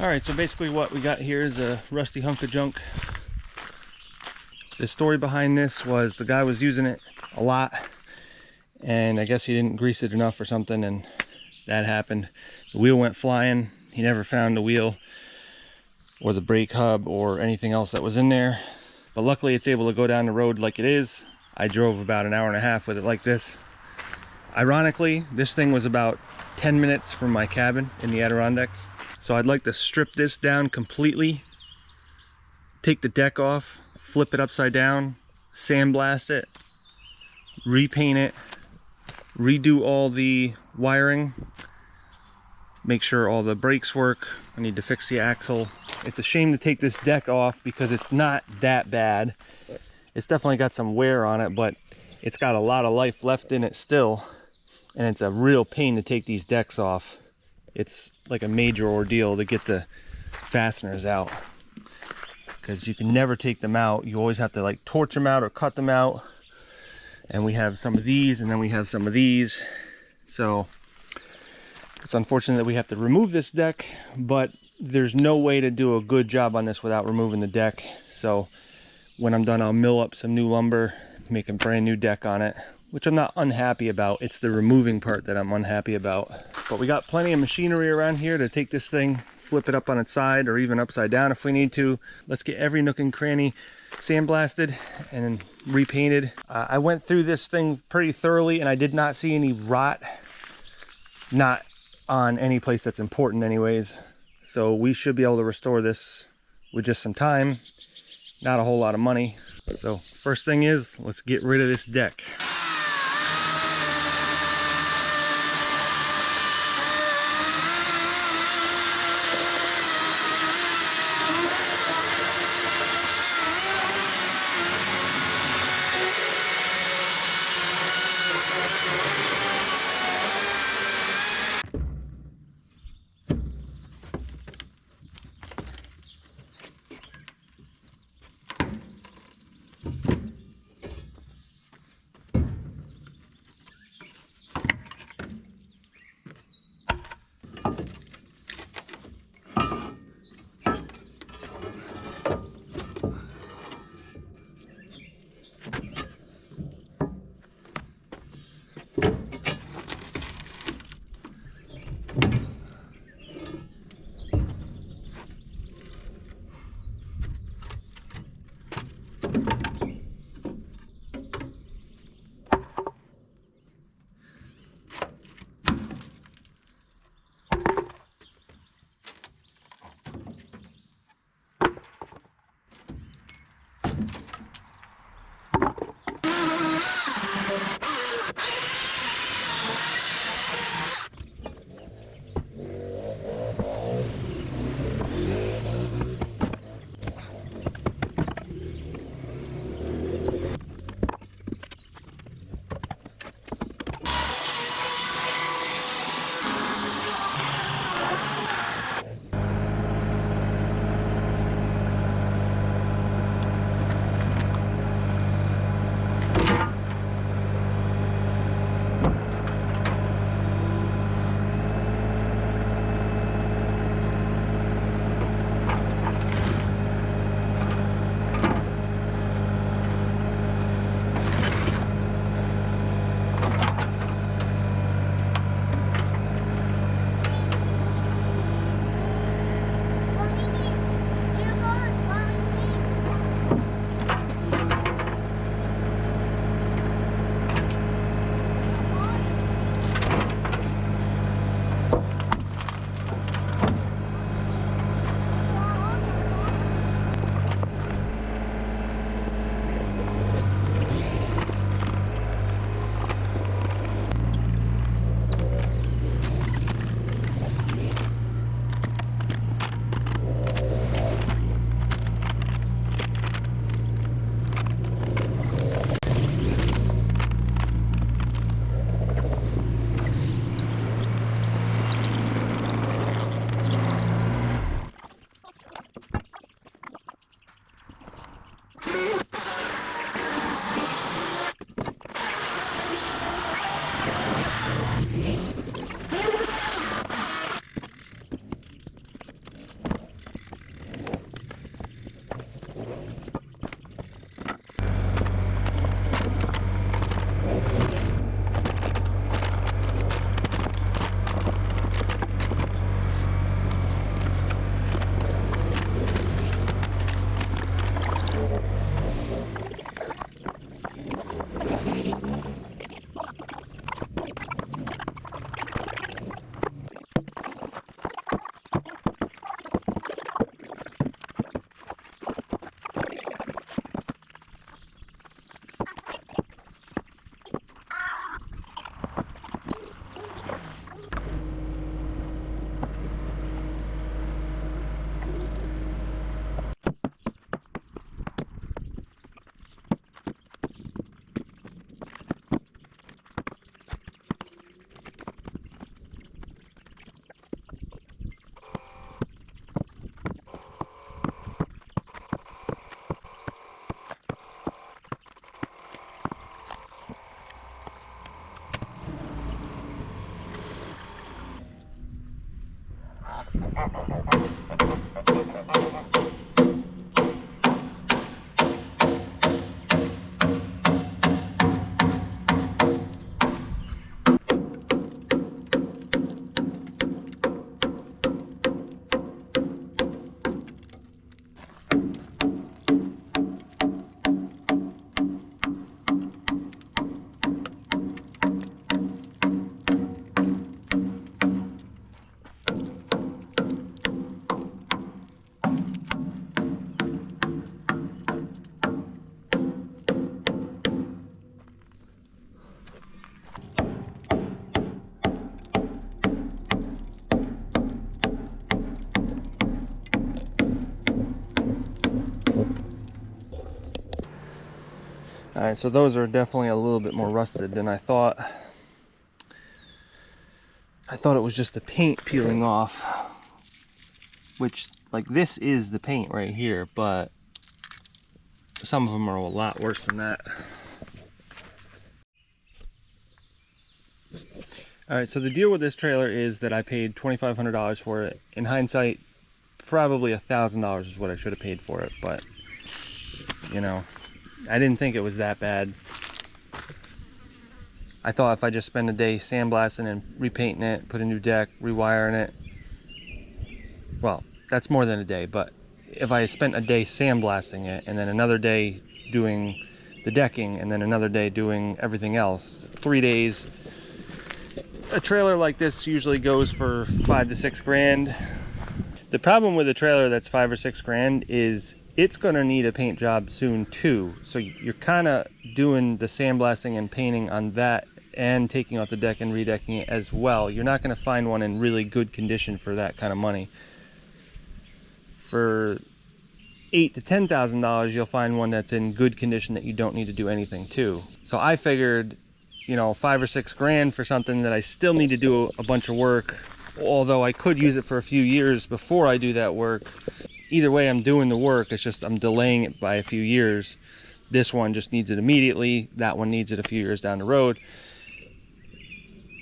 Alright, so basically what we got here is a rusty hunk of junk. The story behind this was the guy was using it a lot, and I guess he didn't grease it enough or something, and that happened. The wheel went flying. He never found the wheel or the brake hub or anything else that was in there. But luckily it's able to go down the road like it is. I drove about an hour and a half with it like this. Ironically, this thing was about 10 minutes from my cabin in the Adirondacks. So I'd like to strip this down completely, take the deck off, flip it upside down, sandblast it, repaint it, redo all the wiring, make sure all the brakes work. I need to fix the axle. It's a shame to take this deck off because it's not that bad. It's definitely got some wear on it, but it's got a lot of life left in it still, and it's a real pain to take these decks off. It's like a major ordeal to get the fasteners out because you can never take them out. You always have to like torch them out or cut them out. And we have some of these, and then we have some of these. So it's unfortunate that we have to remove this deck, but there's no way to do a good job on this without removing the deck. So when I'm done, I'll mill up some new lumber, make a brand new deck on it, which I'm not unhappy about. It's the removing part that I'm unhappy about. But we got plenty of machinery around here to take this thing, flip it up on its side or even upside down if we need to. Let's get every nook and cranny sandblasted and repainted. I went through this thing pretty thoroughly and I did not see any rot, not on any place that's important anyways. So we should be able to restore this with just some time, not a whole lot of money. So first thing is, let's get rid of this deck. Alright, so those are definitely a little bit more rusted than I thought. I thought it was just the paint peeling off, which, like, this is the paint right here, but some of them are a lot worse than that. Alright, so the deal with this trailer is that I paid $2,500 for it. In hindsight, probably $1,000 is what I should have paid for it, but, you know, I didn't think it was that bad. I thought if I just spend a day sandblasting and repainting it, put a new deck, rewiring it, well, that's more than a day, but if I spent a day sandblasting it and then another day doing the decking and then another day doing everything else, 3 days, a trailer like this usually goes for $5 to $6 grand. The problem with a trailer that's $5 or $6 grand is it's gonna need a paint job soon too. So you're kind of doing the sandblasting and painting on that and taking out the deck and redecking it as well. You're not gonna find one in really good condition for that kind of money. For $8,000 to $10,000, you'll find one that's in good condition that you don't need to do anything to. So I figured, you know, $5 or $6 grand for something that I still need to do a bunch of work, although I could use it for a few years before I do that work. Either way, I'm doing the work, it's just I'm delaying it by a few years. This one just needs it immediately, that one needs it a few years down the road.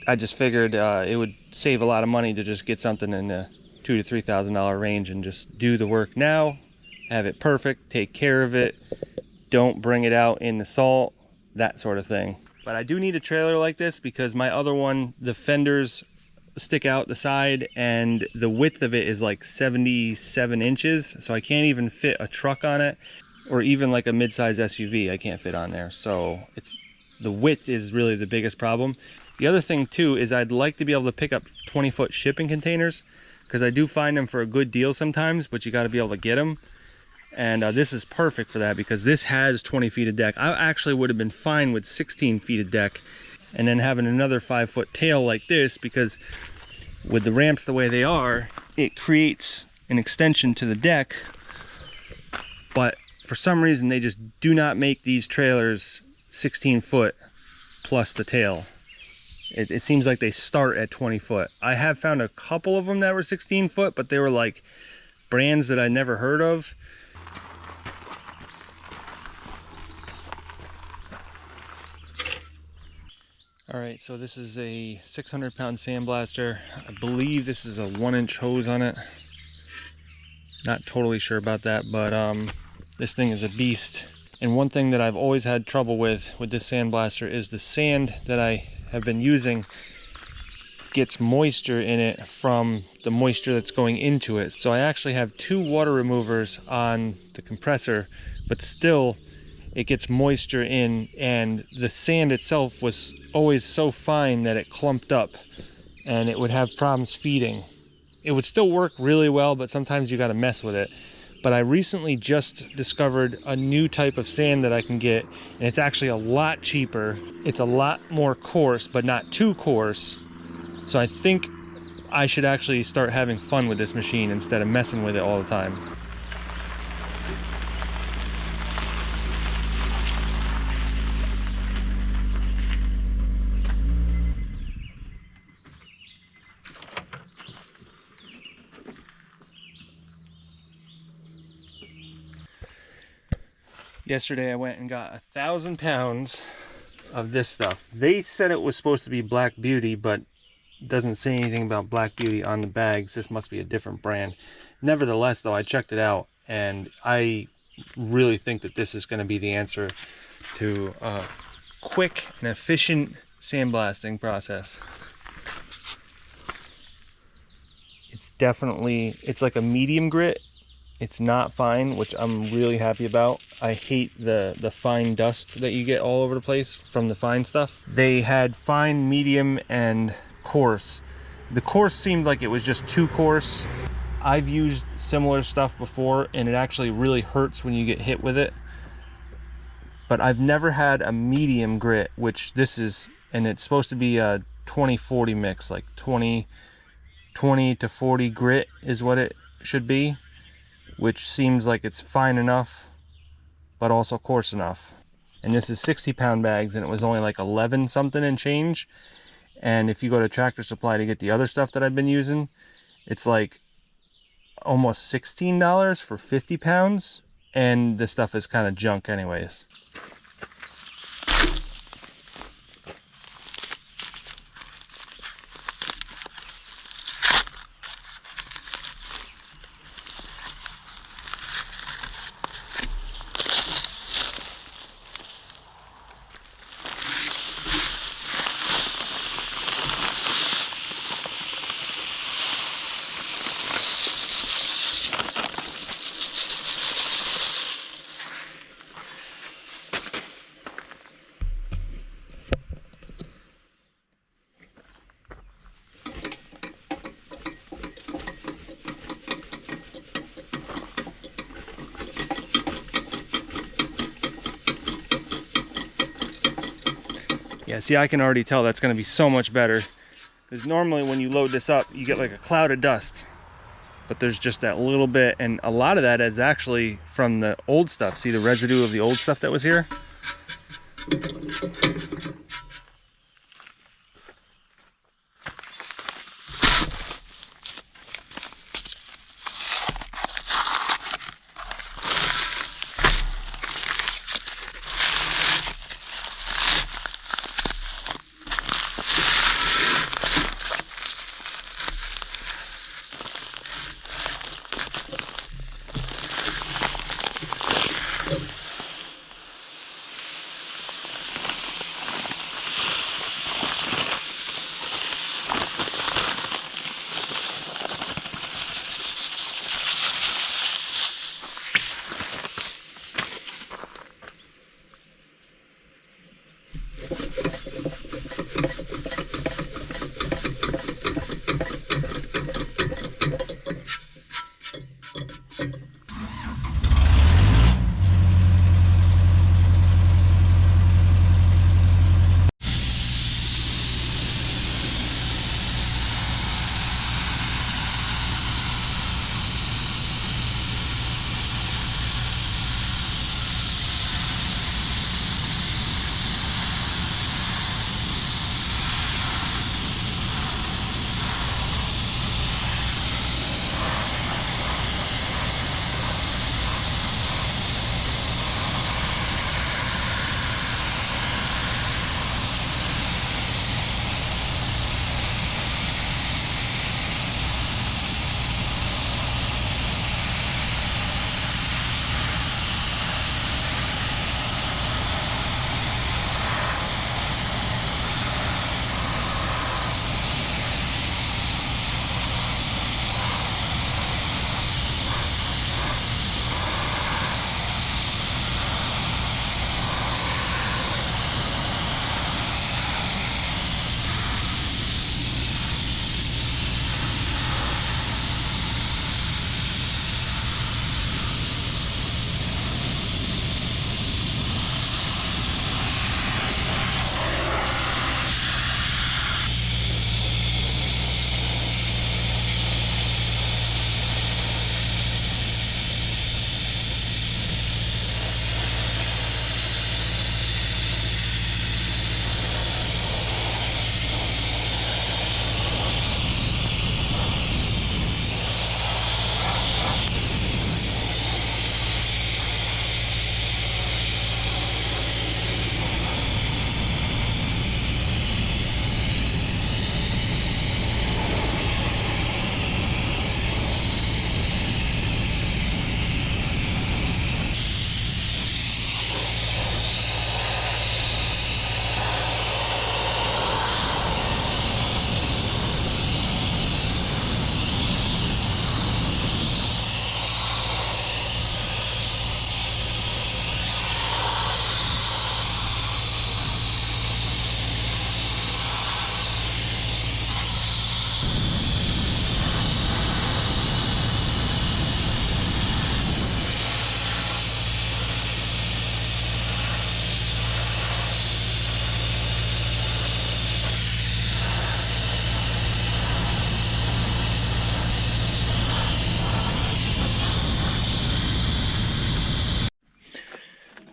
I just figured it would save a lot of money to just get something in the $2,000 to $3,000 range and just do the work now, have it perfect, take care of it, don't bring it out in the salt, that sort of thing. But I do need a trailer like this because my other one, the fenders stick out the side and the width of it is like 77 inches, so I can't even fit a truck on it, or even like a mid-size SUV I can't fit on there. So the width is really the biggest problem. The other thing too is I'd like to be able to pick up 20-foot shipping containers, because I do find them for a good deal sometimes, but you got to be able to get them. And this is perfect for that because this has 20 feet of deck. I actually would have been fine with 16 feet of deck and then having another 5-foot tail like this, because with the ramps the way they are, it creates an extension to the deck. But for some reason, they just do not make these trailers 16 foot plus the tail. It seems like they start at 20 foot. I have found a couple of them that were 16 foot, but they were like brands that I never heard of. All right, so this is a 600-pound sandblaster. I believe this is a 1-inch hose on it. Not totally sure about that, but this thing is a beast. And one thing that I've always had trouble with this sandblaster is the sand that I have been using gets moisture in it from the moisture that's going into it. So I actually have 2 water removers on the compressor, but still it gets moisture in, and the sand itself was always so fine that it clumped up and it would have problems feeding. It would still work really well, but sometimes you got to mess with it. But I recently just discovered a new type of sand that I can get, and it's actually a lot cheaper. It's a lot more coarse, but not too coarse. So I think I should actually start having fun with this machine instead of messing with it all the time. Yesterday I went and got 1,000 pounds of this stuff. They said it was supposed to be Black Beauty, but it doesn't say anything about Black Beauty on the bags. This must be a different brand. Nevertheless, though, I checked it out, and I really think that this is going to be the answer to a quick and efficient sandblasting process. It's like a medium grit. It's not fine, which I'm really happy about. I hate the fine dust that you get all over the place from the fine stuff. They had fine, medium, and coarse. The coarse seemed like it was just too coarse. I've used similar stuff before, and it actually really hurts when you get hit with it. But I've never had a medium grit, which this is, and it's supposed to be a 20-40 mix, like 20 to 40 grit is what it should be, which seems like it's fine enough, but also coarse enough. And this is 60-pound bags, and it was only like 11 something and change. And if you go to Tractor Supply to get the other stuff that I've been using, it's like almost $16 for 50 pounds. And this stuff is kind of junk anyways. Yeah, see, I can already tell that's going to be so much better. Because normally when you load this up, you get like a cloud of dust. But there's just that little bit, and a lot of that is actually from the old stuff. See the residue of the old stuff that was here?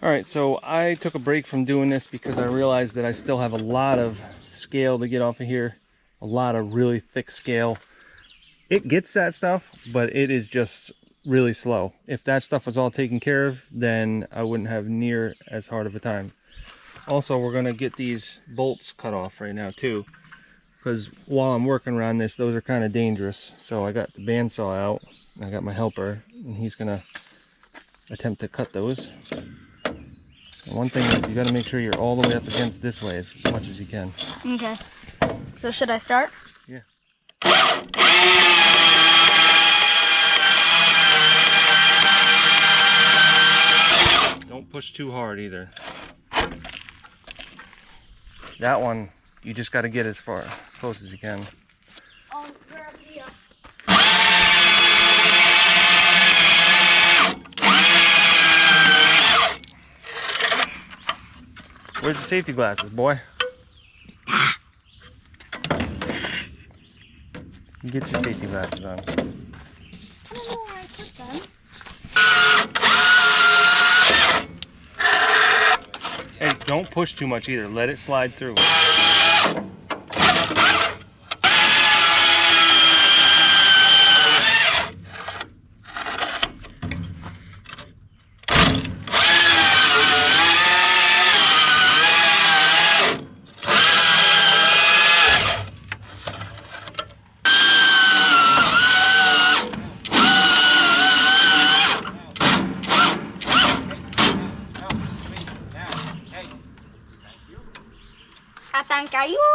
Alright, so I took a break from doing this because I realized that I still have a lot of scale to get off of here. A lot of really thick scale. It gets that stuff, but it is just really slow. If that stuff was all taken care of, then I wouldn't have near as hard of a time. Also, we're going to get these bolts cut off right now too, because while I'm working around this, those are kind of dangerous. So I got the bandsaw out, I got my helper, and he's going to attempt to cut those. And one thing is, you got to make sure you're all the way up against this way as much as you can. Okay. So should I start? Yeah. Don't push too hard either. That one, you just got to get as close as you can. I'll grab the Where's your safety glasses, boy? Get your safety glasses on. I don't know where I put them. Hey, don't push too much either. Let it slide through. Katan kayo!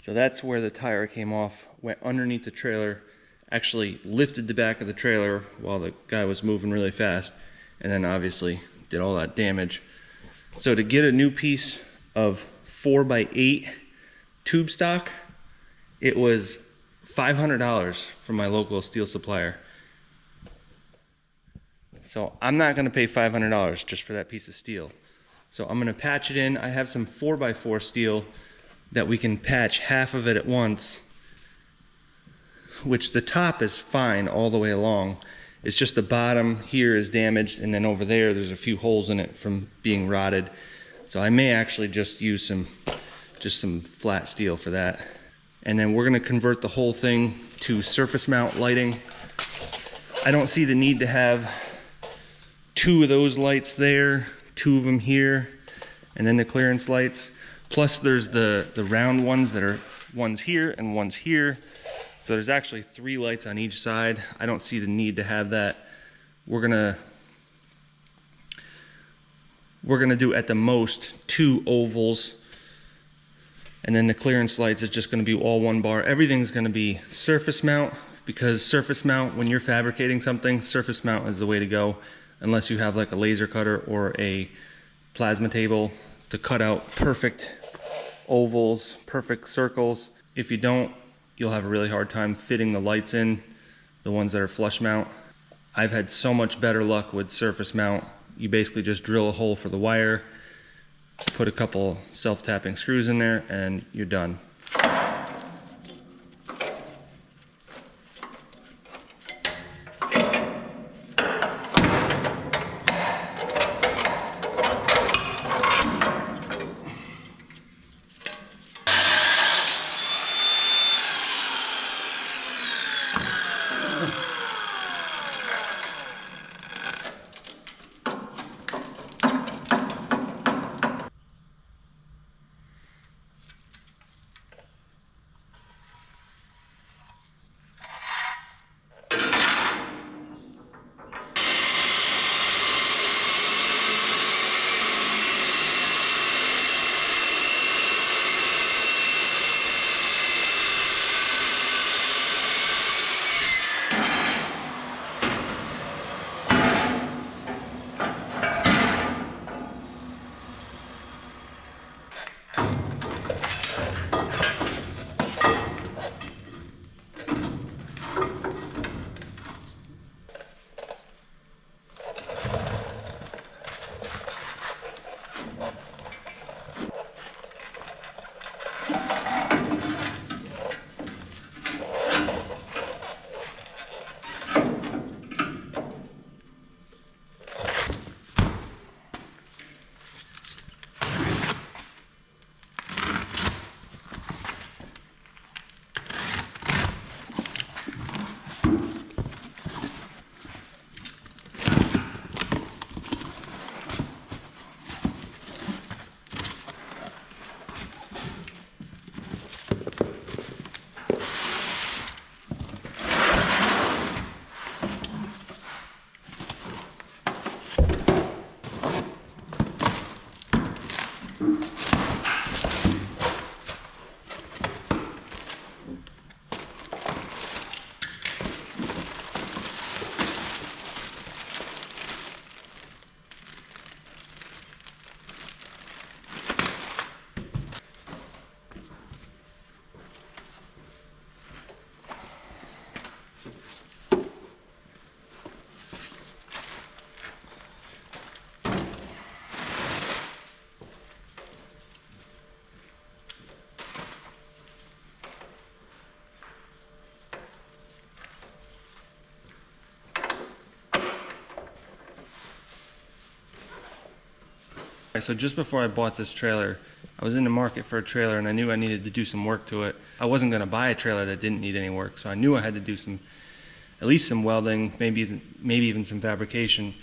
So that's where the tire came off, went underneath the trailer, actually lifted the back of the trailer while the guy was moving really fast, and then obviously did all that damage. So to get a new piece of 4x8 tube stock, it was $500 from my local steel supplier. So I'm not gonna pay $500 just for that piece of steel. So I'm gonna patch it in. I have some 4x4 steel that we can patch half of it at once, which the top is fine all the way along. It's just the bottom here is damaged, and then over there's a few holes in it from being rotted. So I may actually just use some flat steel for that. and then we're gonna convert the whole thing to surface mount lighting. I don't see the need to have 2 of those lights there, 2 of them here, and then the clearance lights. Plus there's the round ones that are one's here and one's here. So there's actually 3 lights on each side. I don't see the need to have that. We're gonna do at the most 2 ovals, and then the clearance lights is just gonna be all 1 bar. Everything's gonna be surface mount, because surface mount, when you're fabricating something, surface mount is the way to go, unless you have like a laser cutter or a plasma table to cut out perfect ovals, perfect circles. If you don't, you'll have a really hard time fitting the lights in, the ones that are flush mount. I've had so much better luck with surface mount. You basically just drill a hole for the wire, put a couple self-tapping screws in there, and you're done. So just before I bought this trailer, I was in the market for a trailer and I knew I needed to do some work to it. I wasn't going to buy a trailer that didn't need any work, so I knew I had to do at least some welding, maybe even some fabrication.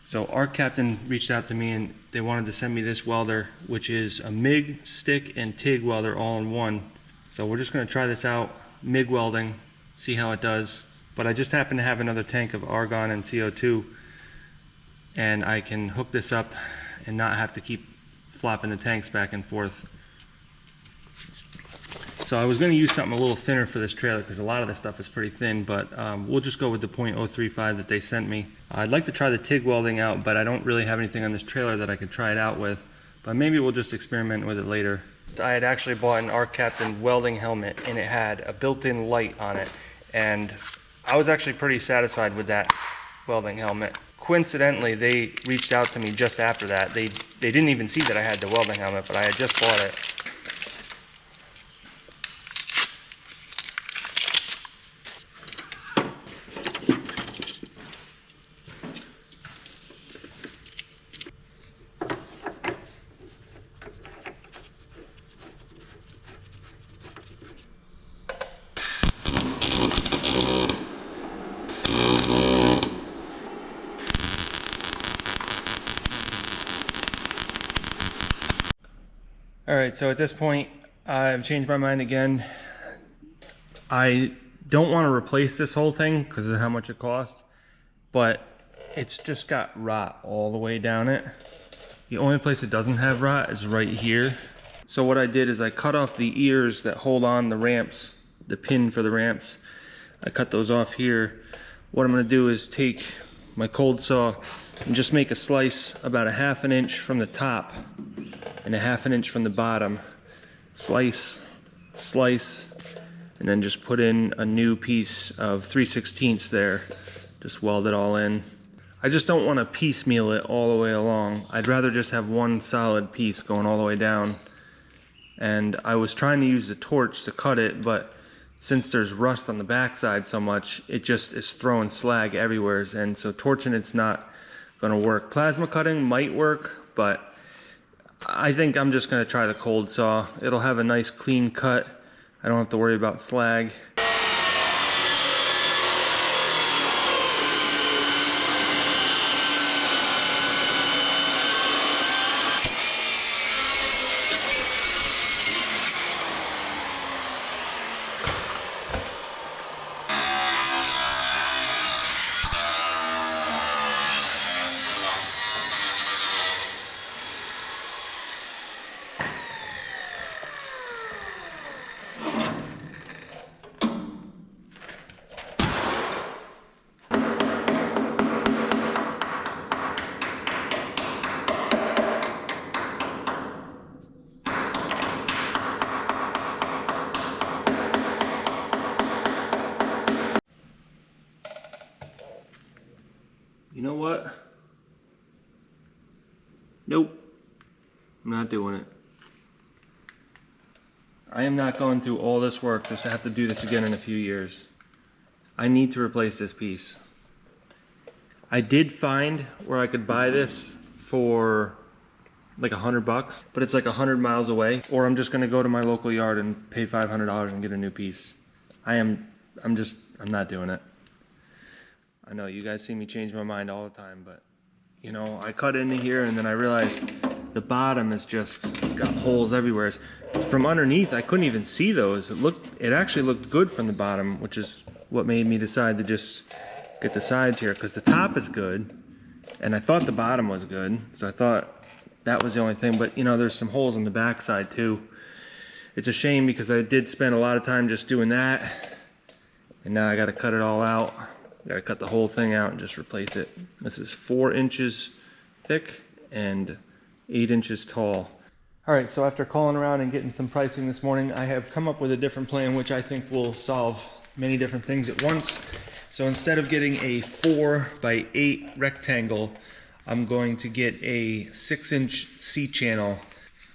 So our captain reached out to me and they wanted to send me this welder, which is a MIG, stick, and TIG welder all in one. So we're just going to try this out, MIG welding, see how it does. But I just happen to have another tank of argon and CO2, and I can hook this up and not have to keep flopping the tanks back and forth. So I was going to use something a little thinner for this trailer because a lot of this stuff is pretty thin, but we'll just go with the .035 that they sent me. I'd like to try the TIG welding out, but I don't really have anything on this trailer that I could try it out with. But maybe we'll just experiment with it later. I had actually bought an Arc Captain welding helmet and it had a built-in light on it. And I was actually pretty satisfied with that welding helmet. Coincidentally, they reached out to me just after that. They didn't even see that I had the welding helmet, but I had just bought it. right, so at this point, I've changed my mind again. I don't want to replace this whole thing because of how much it costs, but it's just got rot all the way down it. The only place it doesn't have rot is right here. So what I did is I cut off the ears that hold on the ramps, the pin for the ramps. I cut those off here. What I'm gonna do is take my cold saw and just make a slice about 1/2 inch from the top and 1/2 inch from the bottom. Slice, slice, and then just put in a new piece of 3/16 there. Just weld it all in. I just don't want to piecemeal it all the way along. I'd rather just have one solid piece going all the way down. And I was trying to use the torch to cut it, but since there's rust on the backside so much, it just is throwing slag everywhere. And so torching it's not gonna work. Plasma cutting might work, but I think I'm just gonna try the cold saw. It'll have a nice clean cut. I don't have to worry about slag. You know what? Nope. I'm not doing it. I am not going through all this work just to have to do this again in a few years. I need to replace this piece. I did find where I could buy this for like $100, but it's like 100 miles away, or I'm just gonna go to my local yard and pay $500 and get a new piece. I'm not doing it. I know you guys see me change my mind all the time, but you know, I cut into here and then I realized the bottom is just got holes everywhere. From underneath, I couldn't even see those. It actually looked good from the bottom, which is what made me decide to just get the sides here, because the top is good and I thought the bottom was good, so I thought that was the only thing. But you know, there's some holes on the back side too. It's a shame because I did spend a lot of time just doing that, and now I got to cut it all out. Gotta cut the whole thing out and just replace it. This is 4 inches thick and 8 inches tall. All right, so after calling around and getting some pricing this morning, I have come up with a different plan which I think will solve many different things at once. So instead of getting a 4x8 rectangle, I'm going to get a 6-inch C-channel.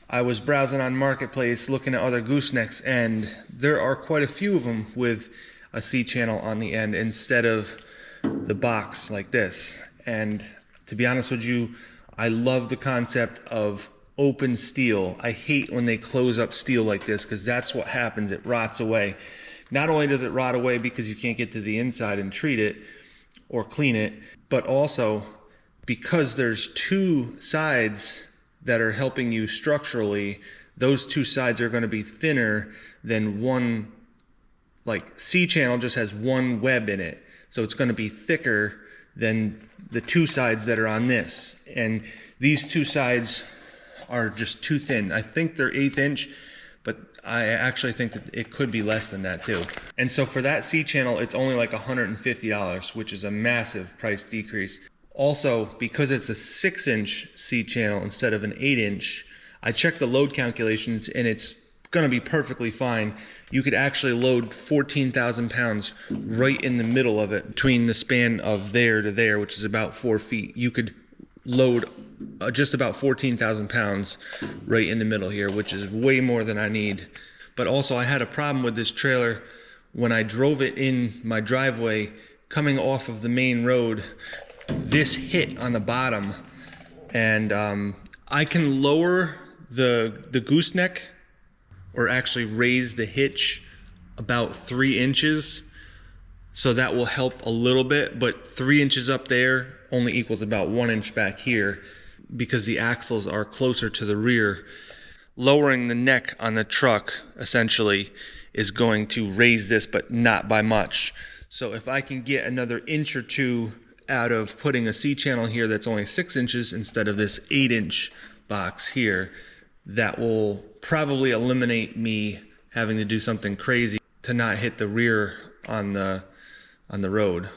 I was browsing on Marketplace looking at other goosenecks, and there are quite a few of them with a C-channel on the end instead of the box like this. And to be honest with you, I love the concept of open steel. I hate when they close up steel like this, because that's what happens. It rots away. Not only does it rot away because you can't get to the inside and treat it or clean it, but also because there's two sides that are helping you structurally, those two sides are going to be thinner than one. Like C-channel just has one web in it, so it's going to be thicker than the two sides that are on this. And these two sides are just too thin. I think they're 1/8 inch, but I actually think that it could be less than that too. And so for that C-channel, it's only like $150, which is a massive price decrease. Also, because it's a 6-inch C-channel instead of an 8-inch, I checked the load calculations and it's going to be perfectly fine. You could actually load 14,000 pounds right in the middle of it, between the span of there to there, which is about 4 feet. You could load just about 14,000 pounds right in the middle here, which is way more than I need. But also I had a problem with this trailer when I drove it in my driveway coming off of the main road. This hit on the bottom, and I can lower the gooseneck, or actually raise the hitch about 3 inches, so that will help a little bit. But 3 inches up there only equals about 1 inch back here, because the axles are closer to the rear. lowering the neck on the truck essentially is going to raise this, but not by much. So if I can get another inch or two out of putting a C-channel here that's only 6 inches instead of this 8-inch box here, that will probably eliminate me having to do something crazy to not hit the rear on the road.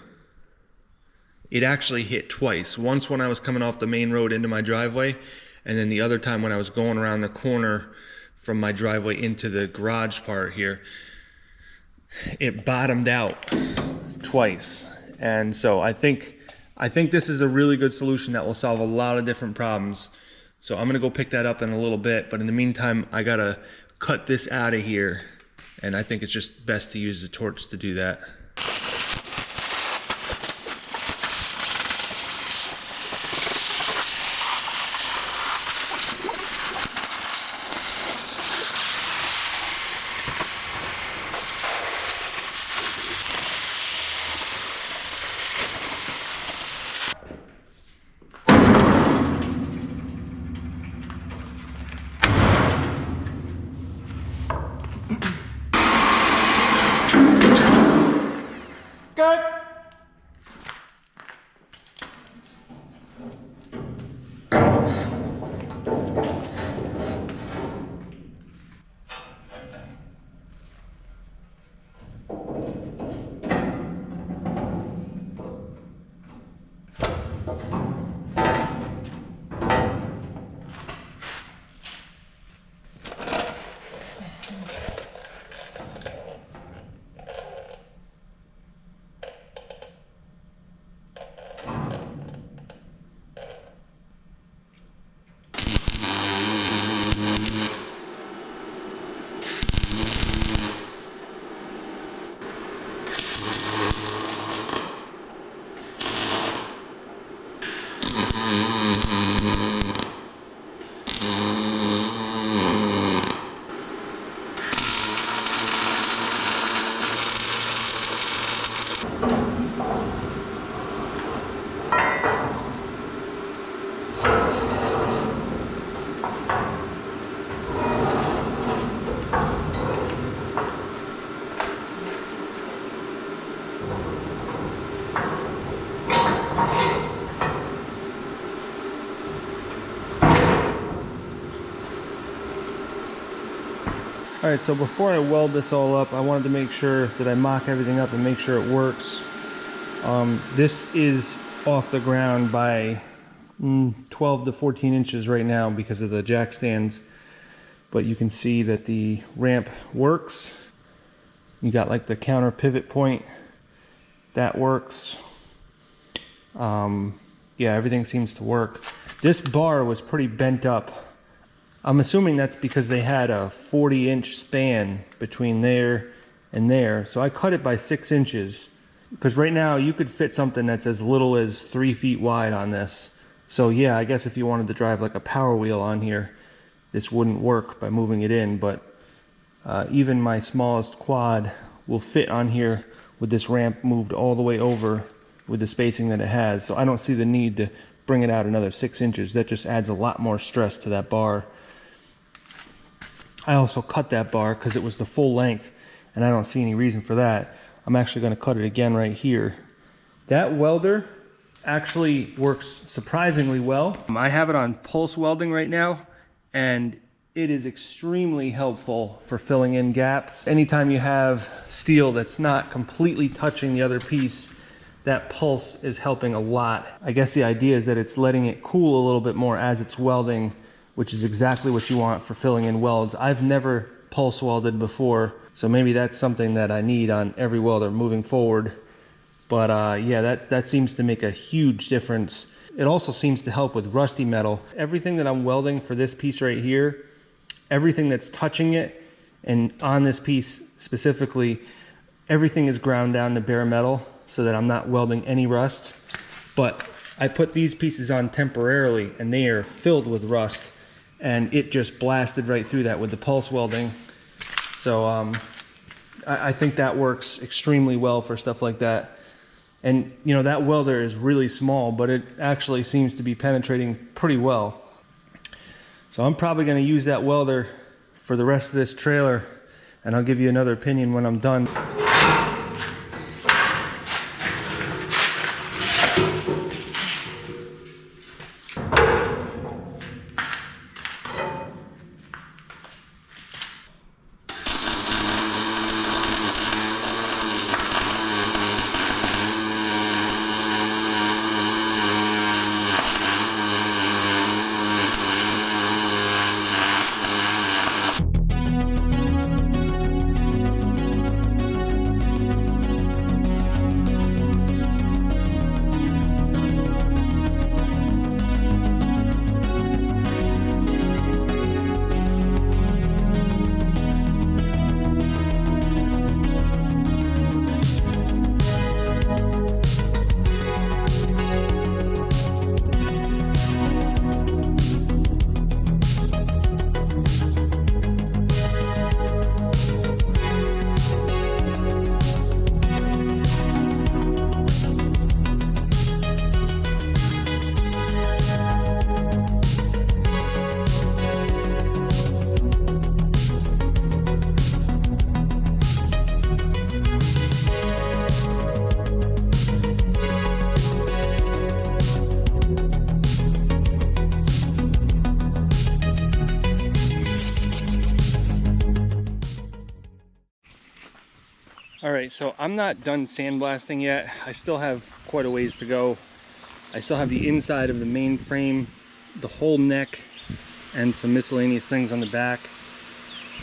It actually hit twice. Once when I was coming off the main road into my driveway, and then the other time when I was going around the corner from my driveway into the garage part here. It bottomed out twice. And so I think this is a really good solution that will solve a lot of different problems. So I'm gonna go pick that up in a little bit, but in the meantime, I gotta cut this out of here. And I think it's just best to use the torch to do that. All right, so before I weld this all up, I wanted to make sure that I mock everything up and make sure it works. This is off the ground by 12 to 14 inches right now because of the jack stands, but you can see that the ramp works. You got like the counter pivot point, that works. Yeah, everything seems to work. This bar was pretty bent up. I'm assuming that's because they had a 40-inch span between there and there. So I cut it by 6 inches because right now you could fit something that's as little as 3 feet wide on this. So yeah, I guess if you wanted to drive like a Power Wheel on here, this wouldn't work by moving it in, but even my smallest quad will fit on here with this ramp moved all the way over with the spacing that it has. So I don't see the need to bring it out another 6 inches. That just adds a lot more stress to that bar. I also cut that bar because it was the full length, and I don't see any reason for that. I'm actually going to cut it again right here. That welder actually works surprisingly well. I have it on pulse welding right now, and it is extremely helpful for filling in gaps. Anytime you have steel that's not completely touching the other piece, that pulse is helping a lot. I guess the idea is that it's letting it cool a little bit more as it's welding, which is exactly what you want for filling in welds. I've never pulse welded before, so maybe that's something that I need on every welder moving forward. But yeah, that seems to make a huge difference. It also seems to help with rusty metal. Everything that I'm welding for this piece right here, everything that's touching it, and on this piece specifically, everything is ground down to bare metal so that I'm not welding any rust. But I put these pieces on temporarily and they are filled with rust, and it just blasted right through that with the pulse welding. So I think that works extremely well for stuff like that. And you know, that welder is really small, but it actually seems to be penetrating pretty well. So I'm probably going to use that welder for the rest of this trailer, and I'll give you another opinion when I'm done. Alright, so I'm not done sandblasting yet. I still have quite a ways to go. I still have the inside of the main frame, the whole neck, and some miscellaneous things on the back.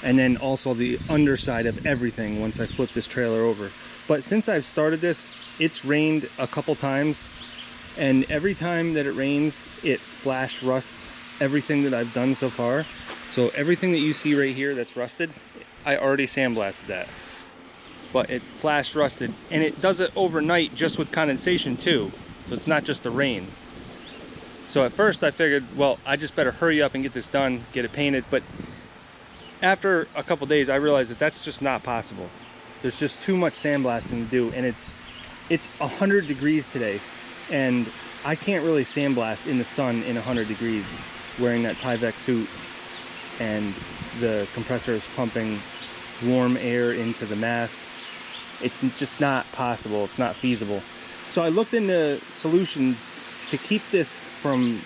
And then also the underside of everything once I flip this trailer over. But since I've started this, it's rained a couple times. And every time that it rains, it flash rusts everything that I've done so far. So everything that you see right here that's rusted, I already sandblasted that. But it flash rusted, and it does it overnight just with condensation too, so it's not just the rain. So at first I figured, well, I just better hurry up and get this done, get it painted. But after a couple days I realized that that's just not possible. There's just too much sandblasting to do, and it's 100 degrees today, and I can't really sandblast in the sun in 100 degrees wearing that Tyvek suit, and the compressor is pumping warm air into the mask. It's just not possible. It's not feasible. So I looked into solutions to keep this from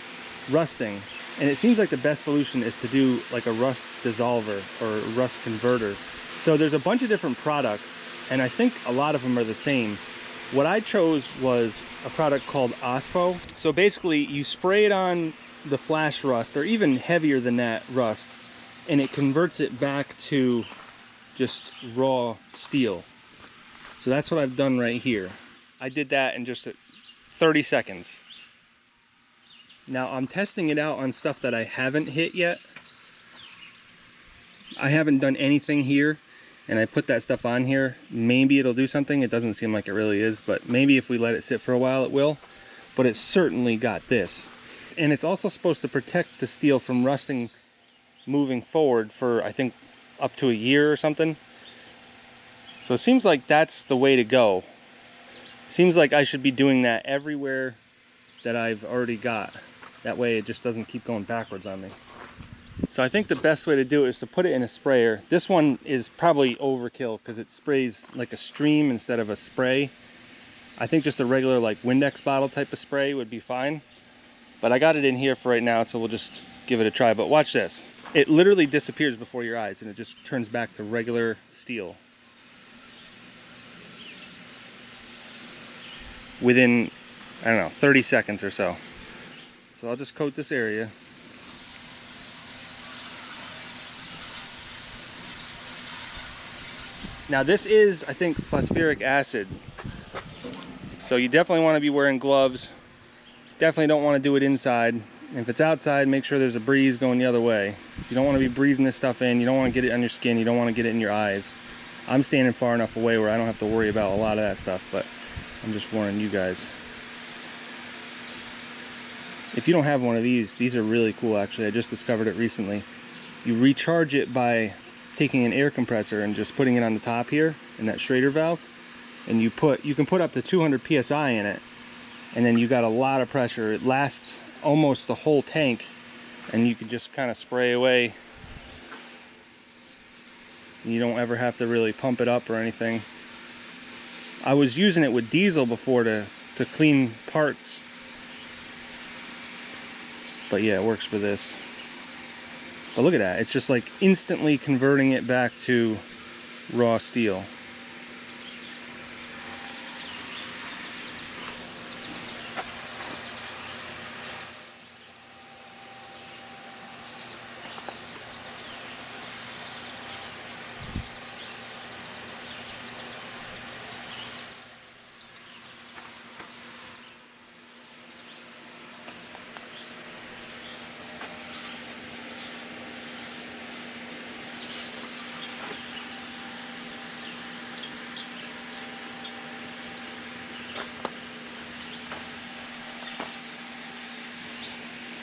rusting, and it seems like the best solution is to do like a rust dissolver or rust converter. So there's a bunch of different products, and I think a lot of them are the same. What I chose was a product called Osfo. So basically you spray it on the flash rust, or even heavier than that rust, and it converts it back to just raw steel. So that's what I've done right here. I did that in just 30 seconds. Now I'm testing it out on stuff that I haven't hit yet. I haven't done anything here, and I put that stuff on here. Maybe it'll do something. It doesn't seem like it really is, but maybe if we let it sit for a while it will. But it certainly got this. And it's also supposed to protect the steel from rusting moving forward for, I think, up to a year or something. So it seems like that's the way to go. Seems like I should be doing that everywhere that I've already got. That way it just doesn't keep going backwards on me. So I think the best way to do it is to put it in a sprayer. This one is probably overkill because it sprays like a stream instead of a spray. I think just a regular like Windex bottle type of spray would be fine. But I got it in here for right now, so we'll just give it a try. But watch this. It literally disappears before your eyes, and it just turns back to regular steel within, I don't know, 30 seconds or so. So I'll just coat this area. Now this is, I think, phosphoric acid. So you definitely want to be wearing gloves. Definitely don't want to do it inside. If it's outside, make sure there's a breeze going the other way. So you don't want to be breathing this stuff in. You don't want to get it on your skin. You don't want to get it in your eyes. I'm standing far enough away where I don't have to worry about a lot of that stuff, but I'm just warning you guys. If you don't have one of these are really cool actually. I just discovered it recently. You recharge it by taking an air compressor and just putting it on the top here in that Schrader valve, and you can put up to 200 psi in it, and then you got a lot of pressure. It lasts almost the whole tank, and you can just kind of spray away. You don't ever have to really pump it up or anything. I was using it with diesel before to clean parts, but yeah, it works for this. But look at that, it's just like instantly converting it back to raw steel.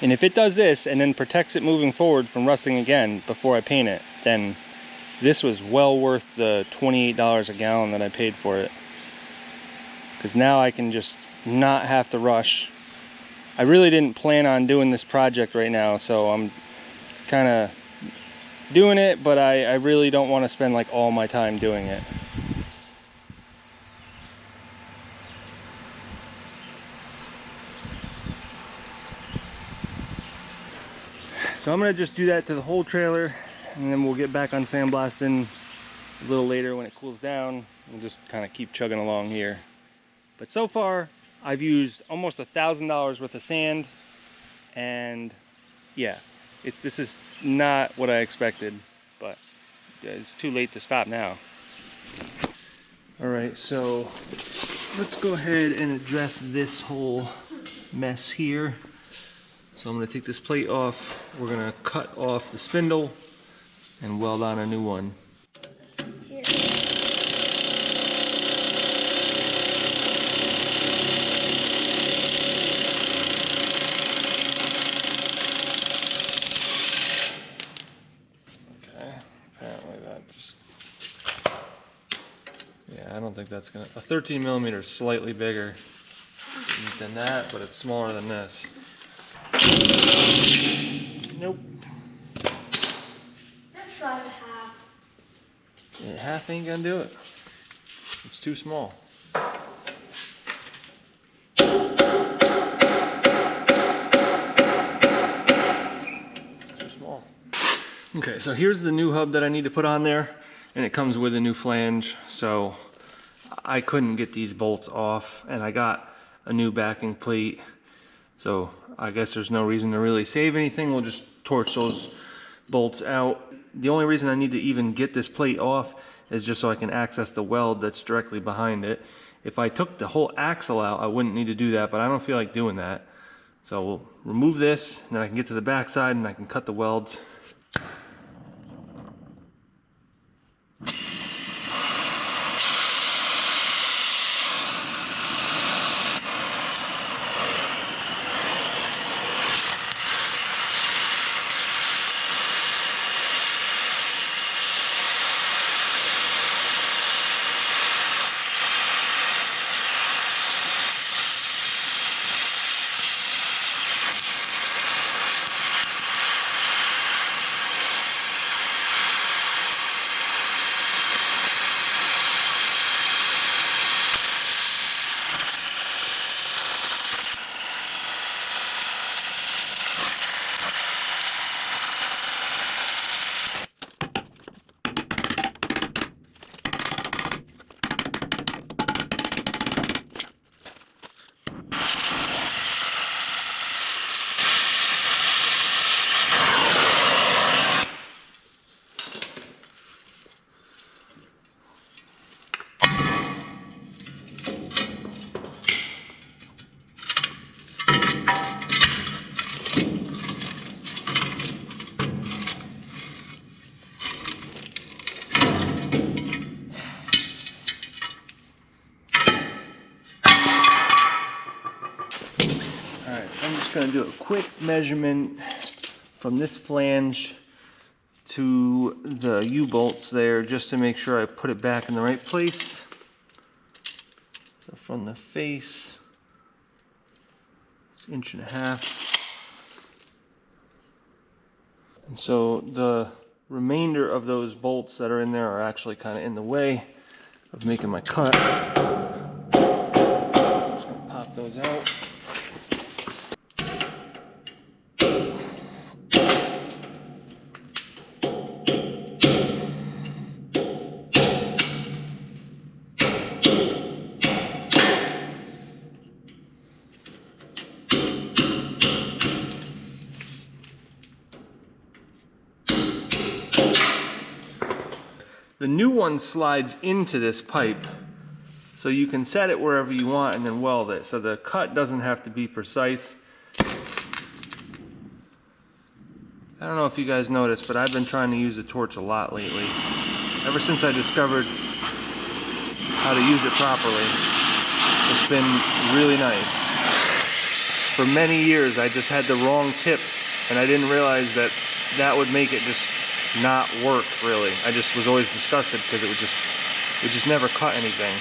And if it does this and then protects it moving forward from rusting again before I paint it, then this was well worth the $28 a gallon that I paid for it. Because now I can just not have to rush. I really didn't plan on doing this project right now, so I'm kind of doing it, but I really don't want to spend like all my time doing it. So I'm gonna just do that to the whole trailer, and then we'll get back on sandblasting a little later when it cools down. We'll just kind of keep chugging along here. But so far, I've used almost $1,000 worth of sand, and yeah, this is not what I expected, but it's too late to stop now. All right, so let's go ahead and address this whole mess here. So I'm going to take this plate off, we're going to cut off the spindle and weld on a new one. Here. Okay, apparently that just... Yeah, I don't think that's going to... A 13 millimeter is slightly bigger than that, but it's smaller than this. Nope. Let's try the half. Yeah, half ain't gonna do it. It's too small. Too small. Okay, so here's the new hub that I need to put on there, and it comes with a new flange, so I couldn't get these bolts off, and I got a new backing plate. So I guess there's no reason to really save anything. We'll just torch those bolts out. The only reason I need to even get this plate off is just so I can access the weld that's directly behind it. If I took the whole axle out, I wouldn't need to do that, but I don't feel like doing that. So we'll remove this, and then I can get to the back side and I can cut the welds. Going to do a quick measurement from this flange to the U-bolts there, just to make sure I put it back in the right place. So from the face, it's 1.5 inches. So the remainder of those bolts that are in there are actually kind of in the way of making my cut. Just gonna pop those out. The new one slides into this pipe, so you can set it wherever you want and then weld it. So the cut doesn't have to be precise. I don't know if you guys noticed, but I've been trying to use the torch a lot lately. Ever since I discovered how to use it properly, it's been really nice. For many years I just had the wrong tip, and I didn't realize that that would make it just not work really. I just was always disgusted because it would just never cut anything.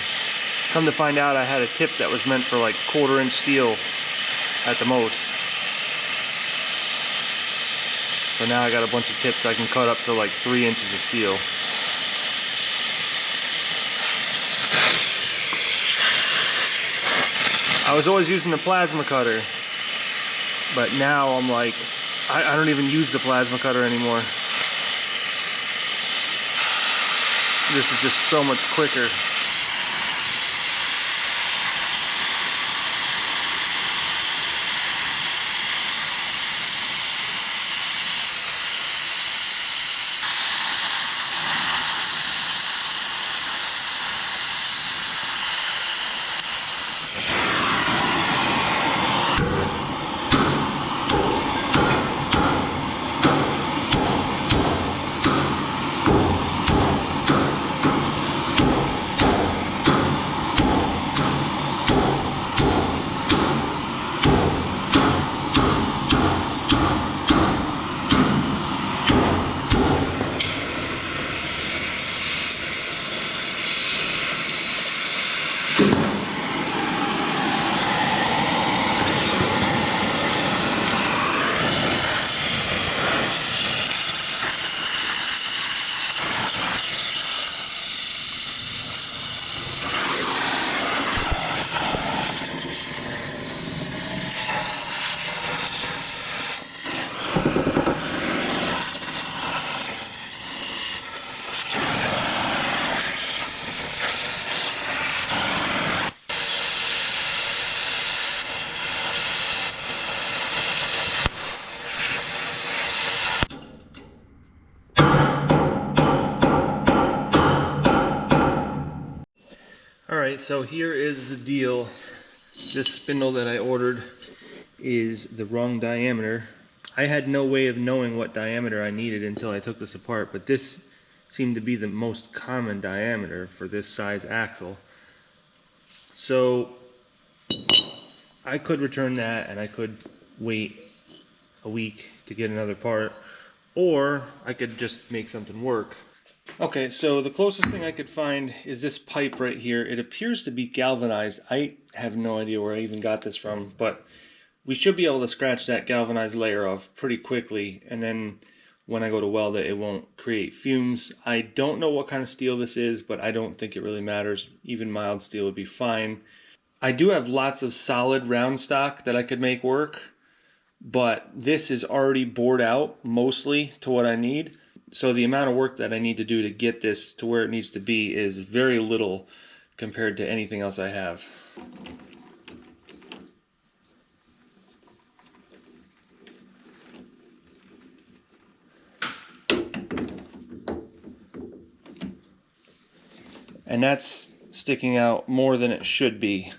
Come to find out, I had a tip that was meant for like 1/4 inch steel at the most. So now I got a bunch of tips I can cut up to like 3 inches of steel. I was always using the plasma cutter, but now I'm like, I don't even use the plasma cutter anymore. This is just so much quicker. Alright, so here is the deal. This spindle that I ordered is the wrong diameter. I had no way of knowing what diameter I needed until I took this apart, but this seemed to be the most common diameter for this size axle. So I could return that and I could wait a week to get another part, or I could just make something work. Okay, so the closest thing I could find is this pipe right here. It appears to be galvanized. I have no idea where I even got this from, but we should be able to scratch that galvanized layer off pretty quickly, and then when I go to weld it, it won't create fumes. I don't know what kind of steel this is, but I don't think it really matters. Even mild steel would be fine. I do have lots of solid round stock that I could make work, but this is already bored out mostly to what I need. So the amount of work that I need to do to get this to where it needs to be is very little compared to anything else I have. And that's sticking out more than it should be.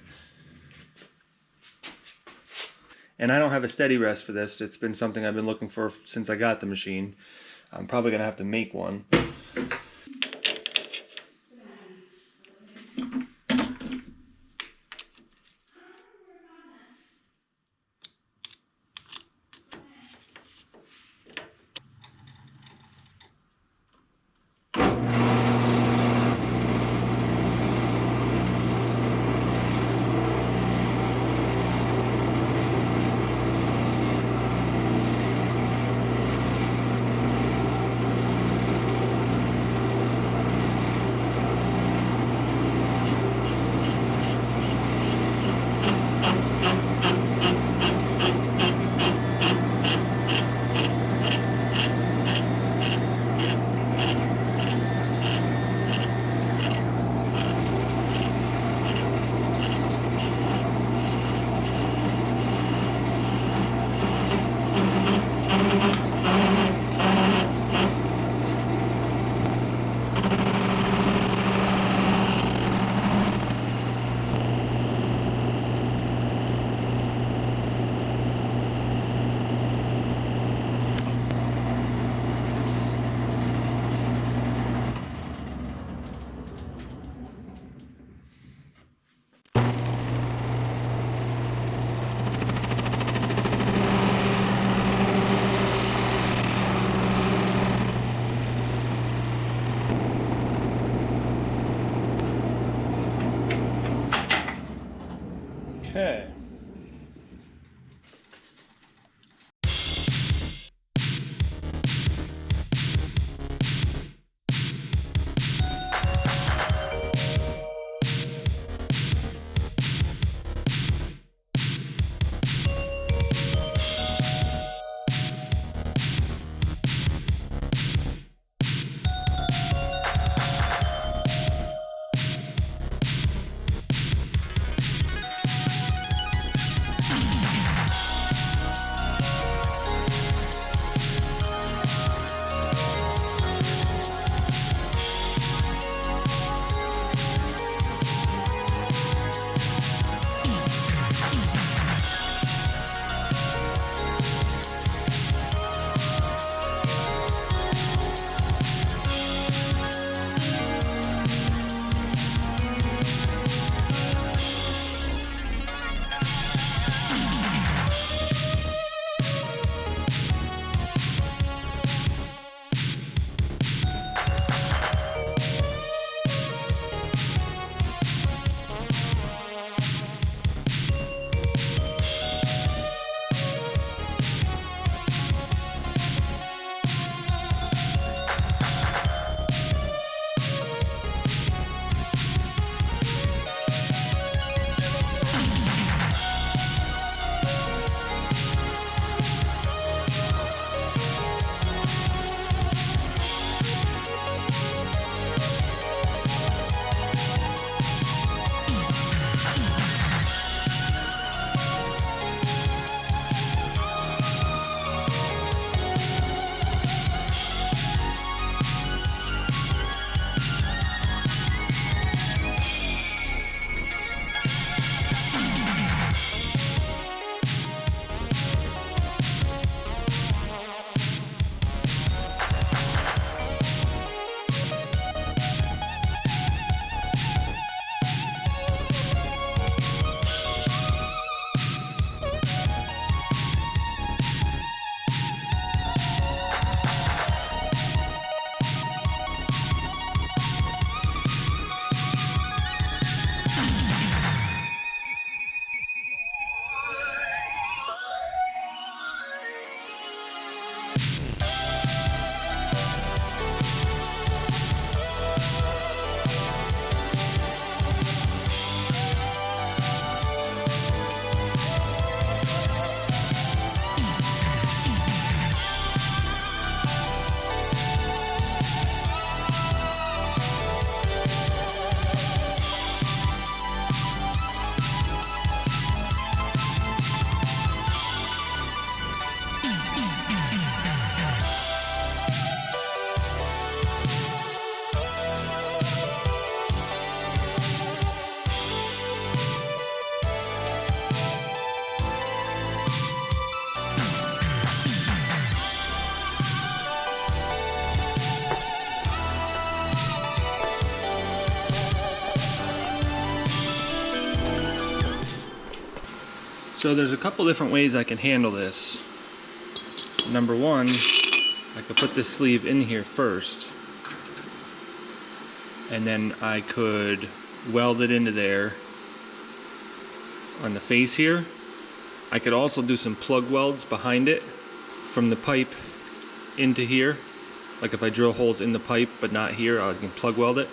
And I don't have a steady rest for this. It's been something I've been looking for since I got the machine. I'm probably gonna have to make one. Okay. So there's a couple different ways I can handle this. Number one, I could put this sleeve in here first, and then I could weld it into there on the face here. I could also do some plug welds behind it from the pipe into here. Like if I drill holes in the pipe but not here, I can plug weld it.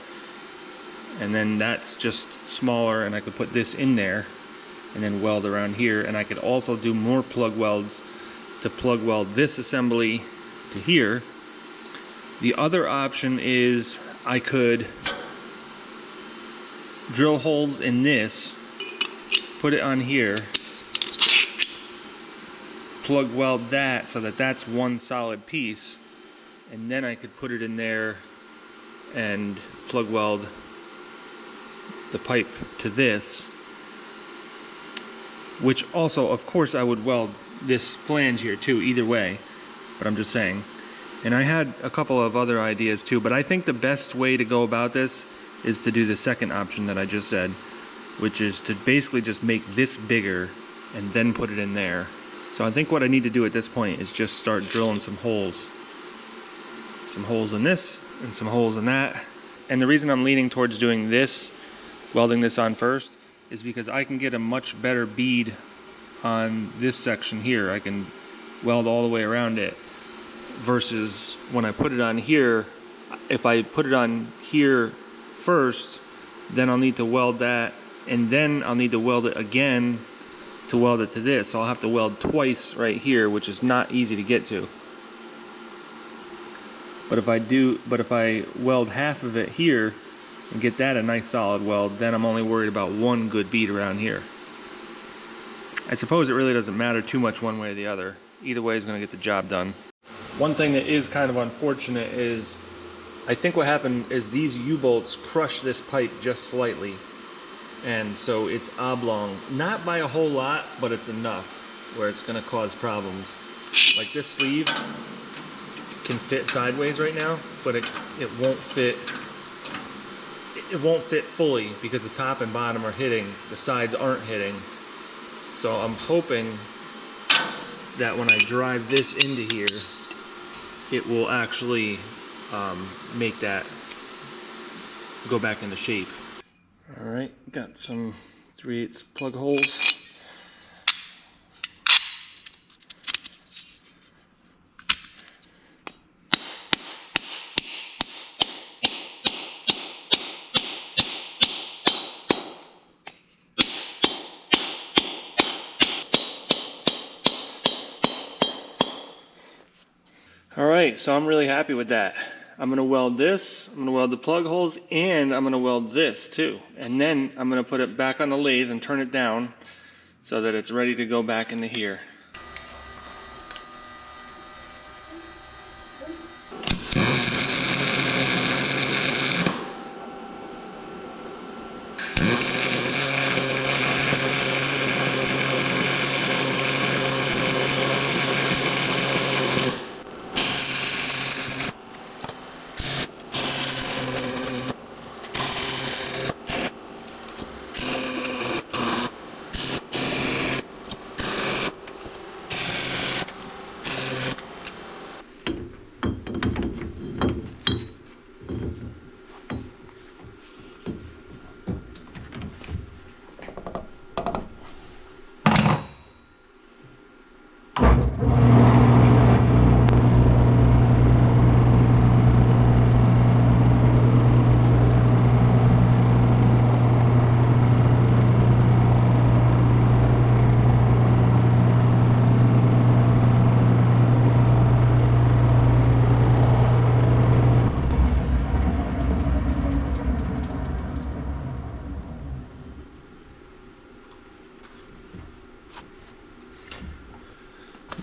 And then that's just smaller, and I could put this in there and then weld around here. And I could also do more plug welds to plug weld this assembly to here. The other option is I could drill holes in this, put it on here, plug weld that so that that's one solid piece, and then I could put it in there and plug weld the pipe to this, which also, of course, I would weld this flange here too, either way, but I'm just saying. And I had a couple of other ideas too, but I think the best way to go about this is to do the second option that I just said, which is to basically just make this bigger and then put it in there. So I think what I need to do at this point is just start drilling some holes. Some holes in this and some holes in that. And the reason I'm leaning towards doing this, welding this on first, is because I can get a much better bead on this section here. I can weld all the way around it, versus when I put it on here, if I put it on here first, then I'll need to weld that, and then I'll need to weld it again to weld it to this. So I'll have to weld twice right here, which is not easy to get to. But if I weld half of it here and get that a nice solid weld, then I'm only worried about one good bead around here. I suppose it really doesn't matter too much one way or the other. Either way is going to get the job done. One thing that is kind of unfortunate is I think what happened is these U-bolts crushed this pipe just slightly, and so it's oblong. Not by a whole lot, but it's enough where it's going to cause problems. Like this sleeve can fit sideways right now, but it won't fit. It won't fit fully because the top and bottom are hitting, the sides aren't hitting. So I'm hoping that when I drive this into here, it will actually make that go back into shape. All right, got some 3/8 plug holes. All right, so I'm really happy with that. I'm gonna weld this, I'm gonna weld the plug holes, and I'm gonna weld this too. And then I'm gonna put it back on the lathe and turn it down so that it's ready to go back into here.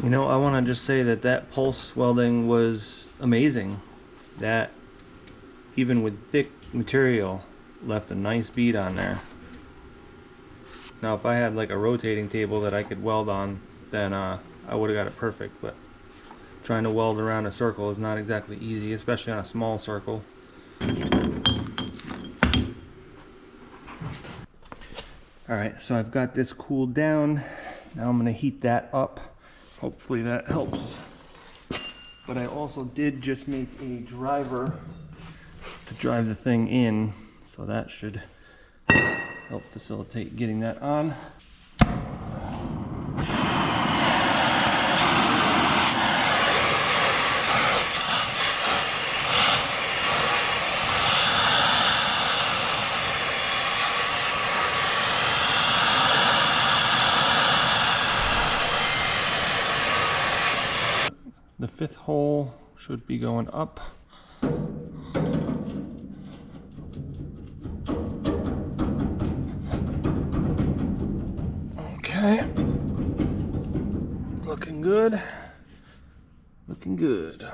You know, I want to just say that pulse welding was amazing. That, even with thick material, left a nice bead on there. Now if I had like a rotating table that I could weld on, then I would have got it perfect, but trying to weld around a circle is not exactly easy, especially on a small circle. Alright, so I've got this cooled down. Now I'm going to heat that up. Hopefully that helps. But I also did just make a driver to drive the thing in, so that should help facilitate getting that on. 5th hole should be going up. Okay. Looking good. Looking good.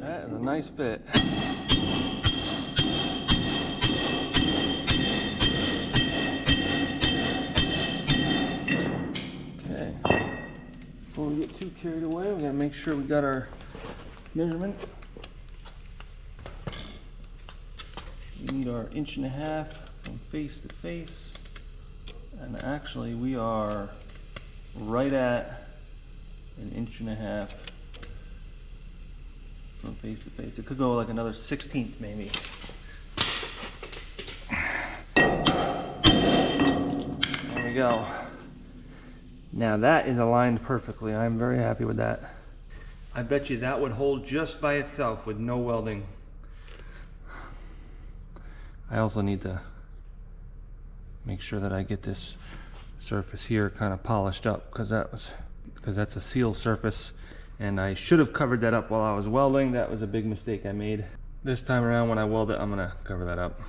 That is a nice fit. Okay. Before we get too carried away, we gotta make sure we got our measurement. We need our 1.5 inches from face to face. And actually we are right at 1.5 inches from face to face. It could go like another 1/16 maybe. There we go. Now that is aligned perfectly. I'm very happy with that. I bet you that would hold just by itself with no welding. I also need to make sure that I get this surface here kind of polished up because that's a seal surface, and I should have covered that up while I was welding. That was a big mistake I made. This time around when I weld it, I'm gonna cover that up.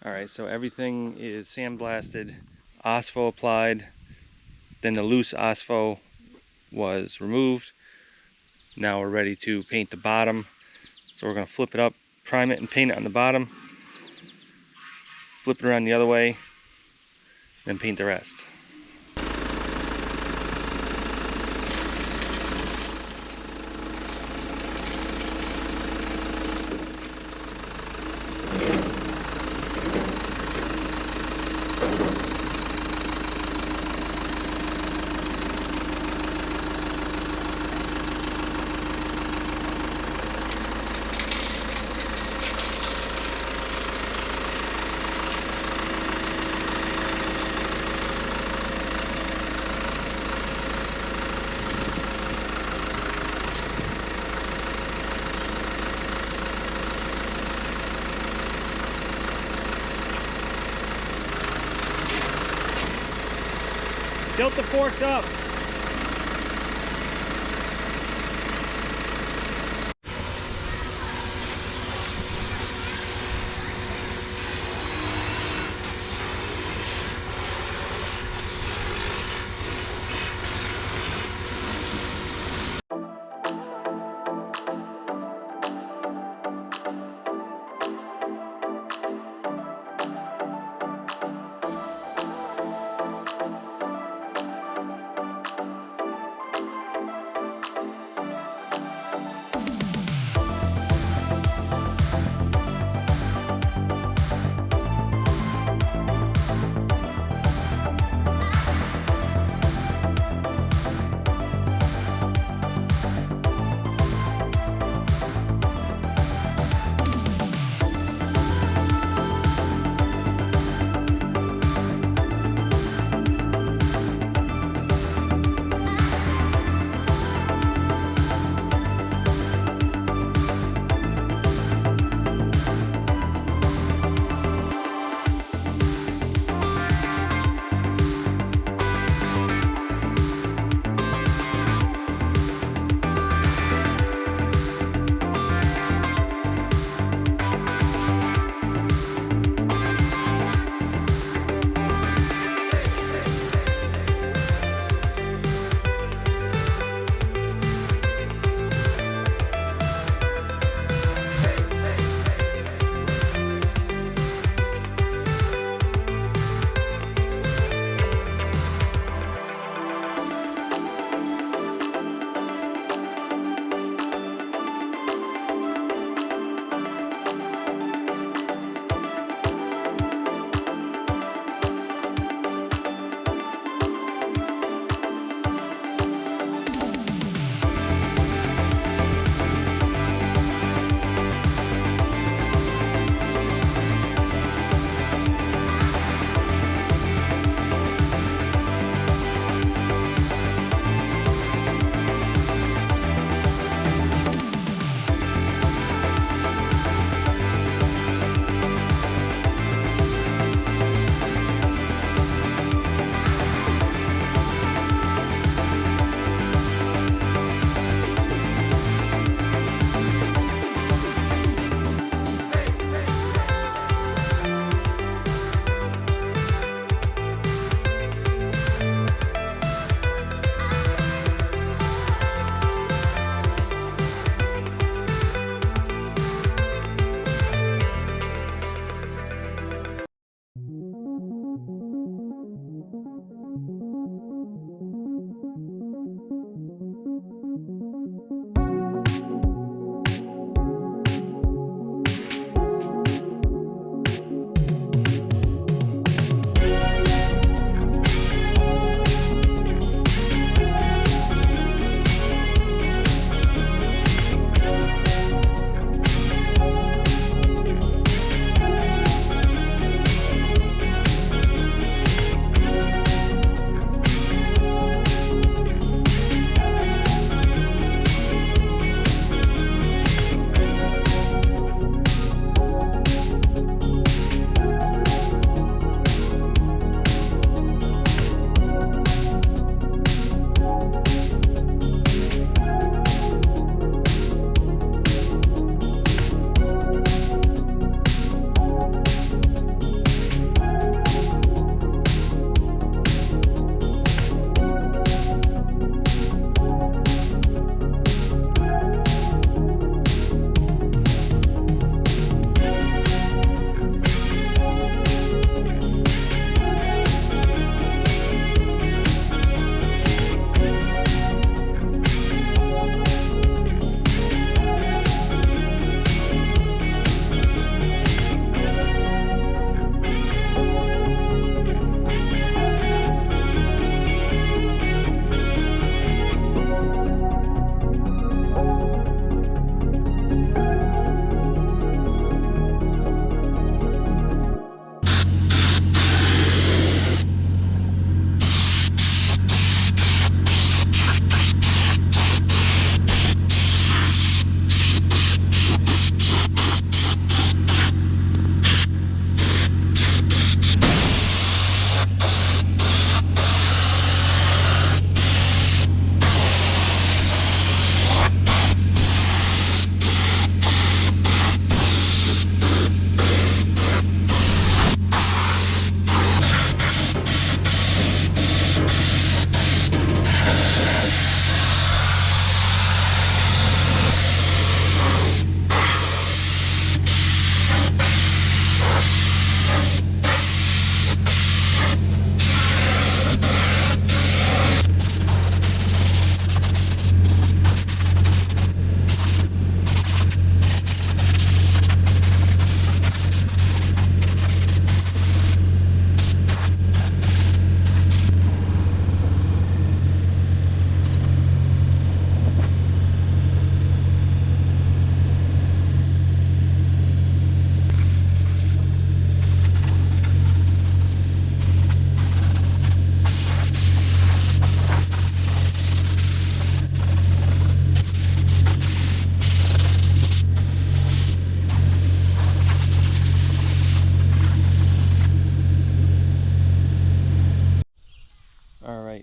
Alright, so everything is sandblasted, OSFO applied, then the loose OSFO was removed. Now we're ready to paint the bottom. So we're going to flip it up, prime it and paint it on the bottom, flip it around the other way, then paint the rest. Tilt the forks up.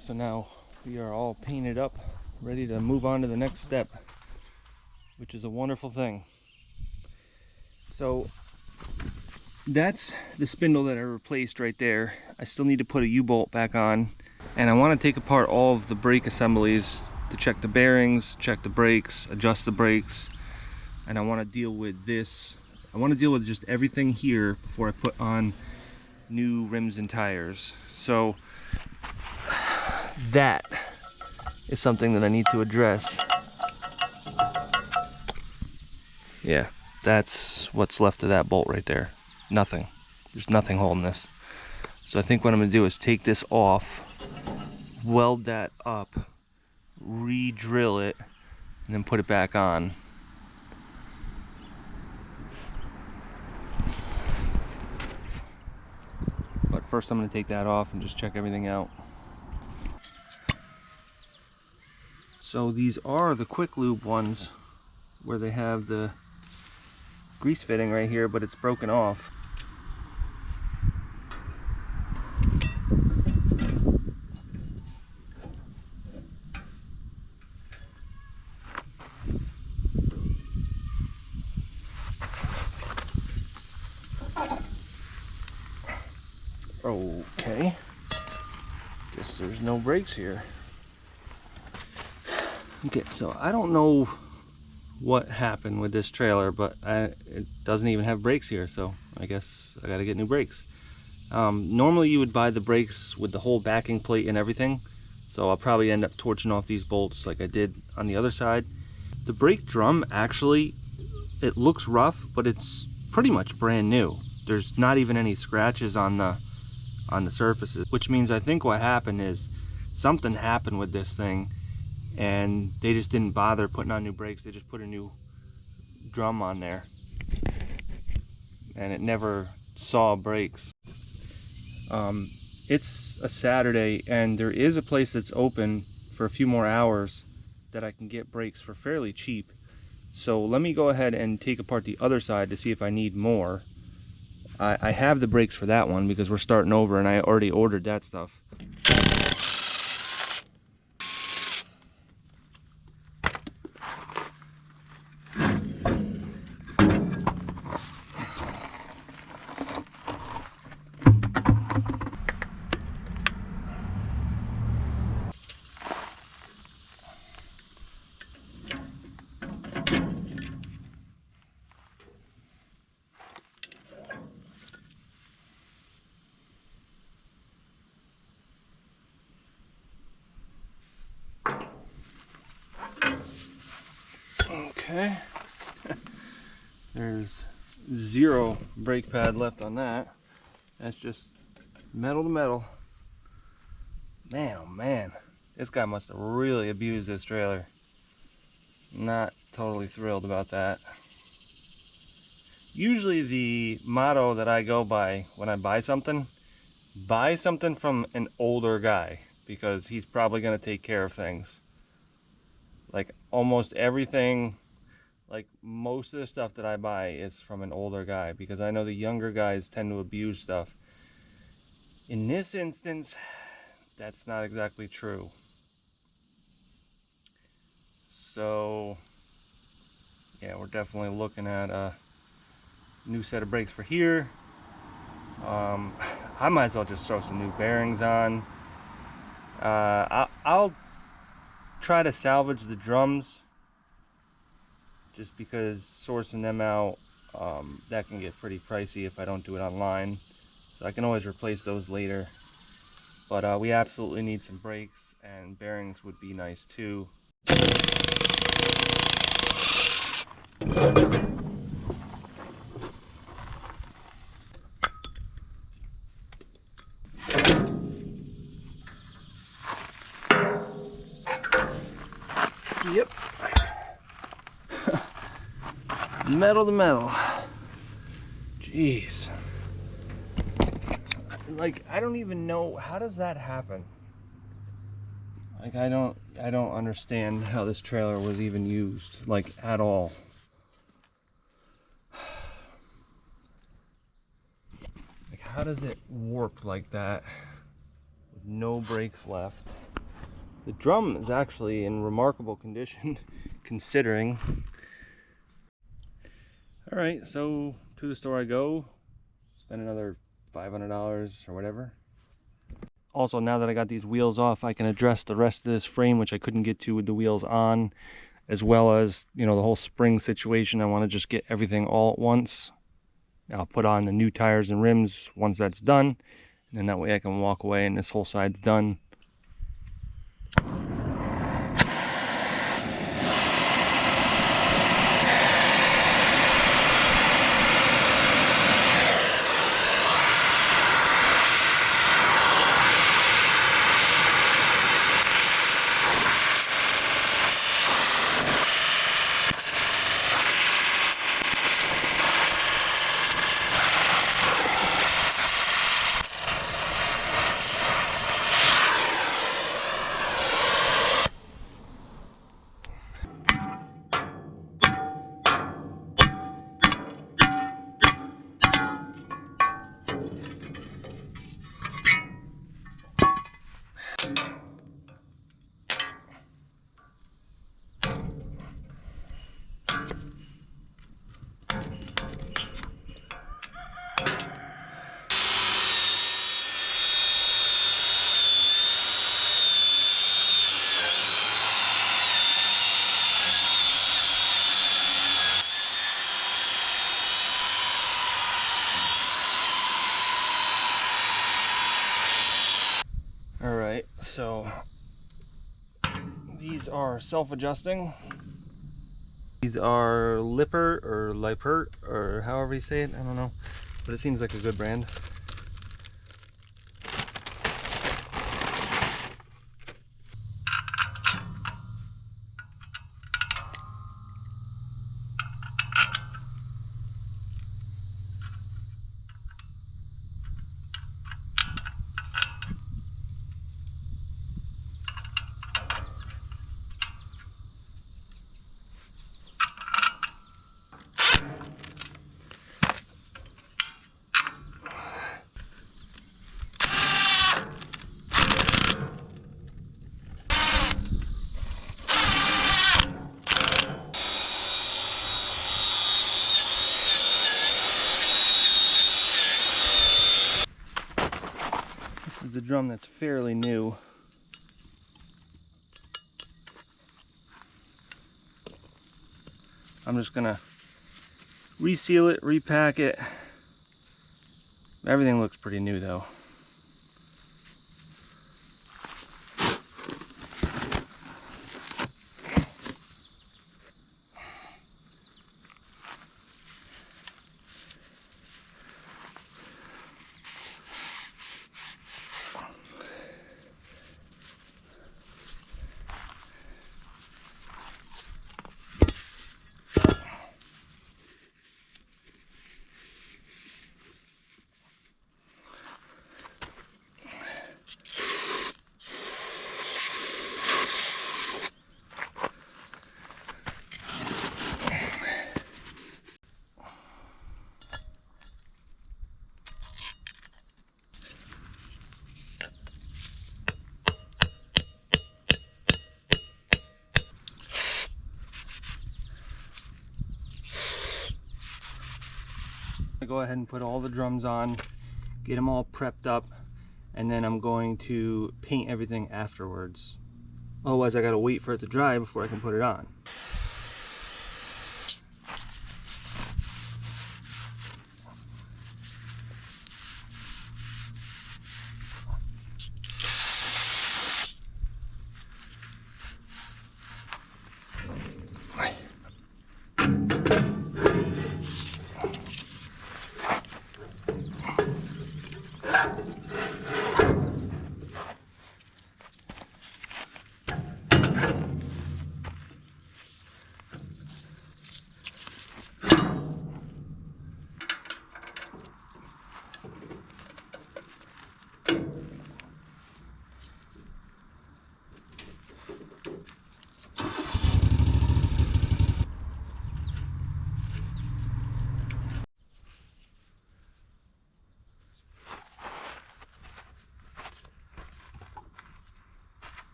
so now we are all painted up, ready to move on to the next step, which is a wonderful thing. So that's the spindle that I replaced right there. I still need to put a U-bolt back on, and I want to take apart all of the brake assemblies to check the bearings, check the brakes, adjust the brakes, and I want to deal with this. I want to deal with just everything here before I put on new rims and tires. So that is something that I need to address. Yeah, that's what's left of that bolt right there. Nothing. There's nothing holding this. So I think what I'm going to do is take this off, weld that up, re-drill it, and then put it back on. But first I'm going to take that off and just check everything out. So these are the quick lube ones where they have the grease fitting right here, but it's broken off. Okay, guess there's no brakes here. Okay, so I don't know what happened with this trailer, but it doesn't even have brakes here, so I guess I gotta get new brakes. Normally you would buy the brakes with the whole backing plate and everything, so I'll probably end up torching off these bolts like I did on the other side. The brake drum, actually, it looks rough, but it's pretty much brand new. There's not even any scratches on the surfaces, which means I think what happened is something happened with this thing and they just didn't bother putting on new brakes. They just put a new drum on there and it never saw brakes. It's a Saturday and there is a place that's open for a few more hours that I can get brakes for fairly cheap. So let me go ahead and take apart the other side to see if I need more. I have the brakes for that one because we're starting over and I already ordered that stuff. Okay, there's zero brake pad left on that. That's just metal to metal. Man, oh man, this guy must have really abused this trailer. Not totally thrilled about that. Usually the motto that I go by when I buy something from an older guy because he's probably going to take care of things. Like almost everything, like most of the stuff that I buy is from an older guy because I know the younger guys tend to abuse stuff. In this instance, that's not exactly true. So yeah, we're definitely looking at a new set of brakes for here. I might as well just throw some new bearings on. I'll try to salvage the drums just because sourcing them out, that can get pretty pricey if I don't do it online. So I can always replace those later. But we absolutely need some brakes, and bearings would be nice too. Yep. Metal to metal. Jeez. Like, I don't even know, how does that happen? Like, I don't understand how this trailer was even used, like, at all. Like, how does it warp like that with no brakes left? The drum is actually in remarkable condition considering. Alright, so to the store I go, spend another $500 or whatever. Also, now that I got these wheels off, I can address the rest of this frame, which I couldn't get to with the wheels on, as well as, you know, the whole spring situation. I want to just get everything all at once. I'll put on the new tires and rims once that's done, and then that way I can walk away and this whole side's done. Alright, so these are self-adjusting. These are Lippert or Lippert or however you say it, I don't know, but it seems like a good brand. This is the drum that's fairly new. I'm just gonna reseal it, repack it. Everything looks pretty new though. Go ahead and put all the drums on, get them all prepped up, and then I'm going to paint everything afterwards. Otherwise I gotta wait for it to dry before I can put it on.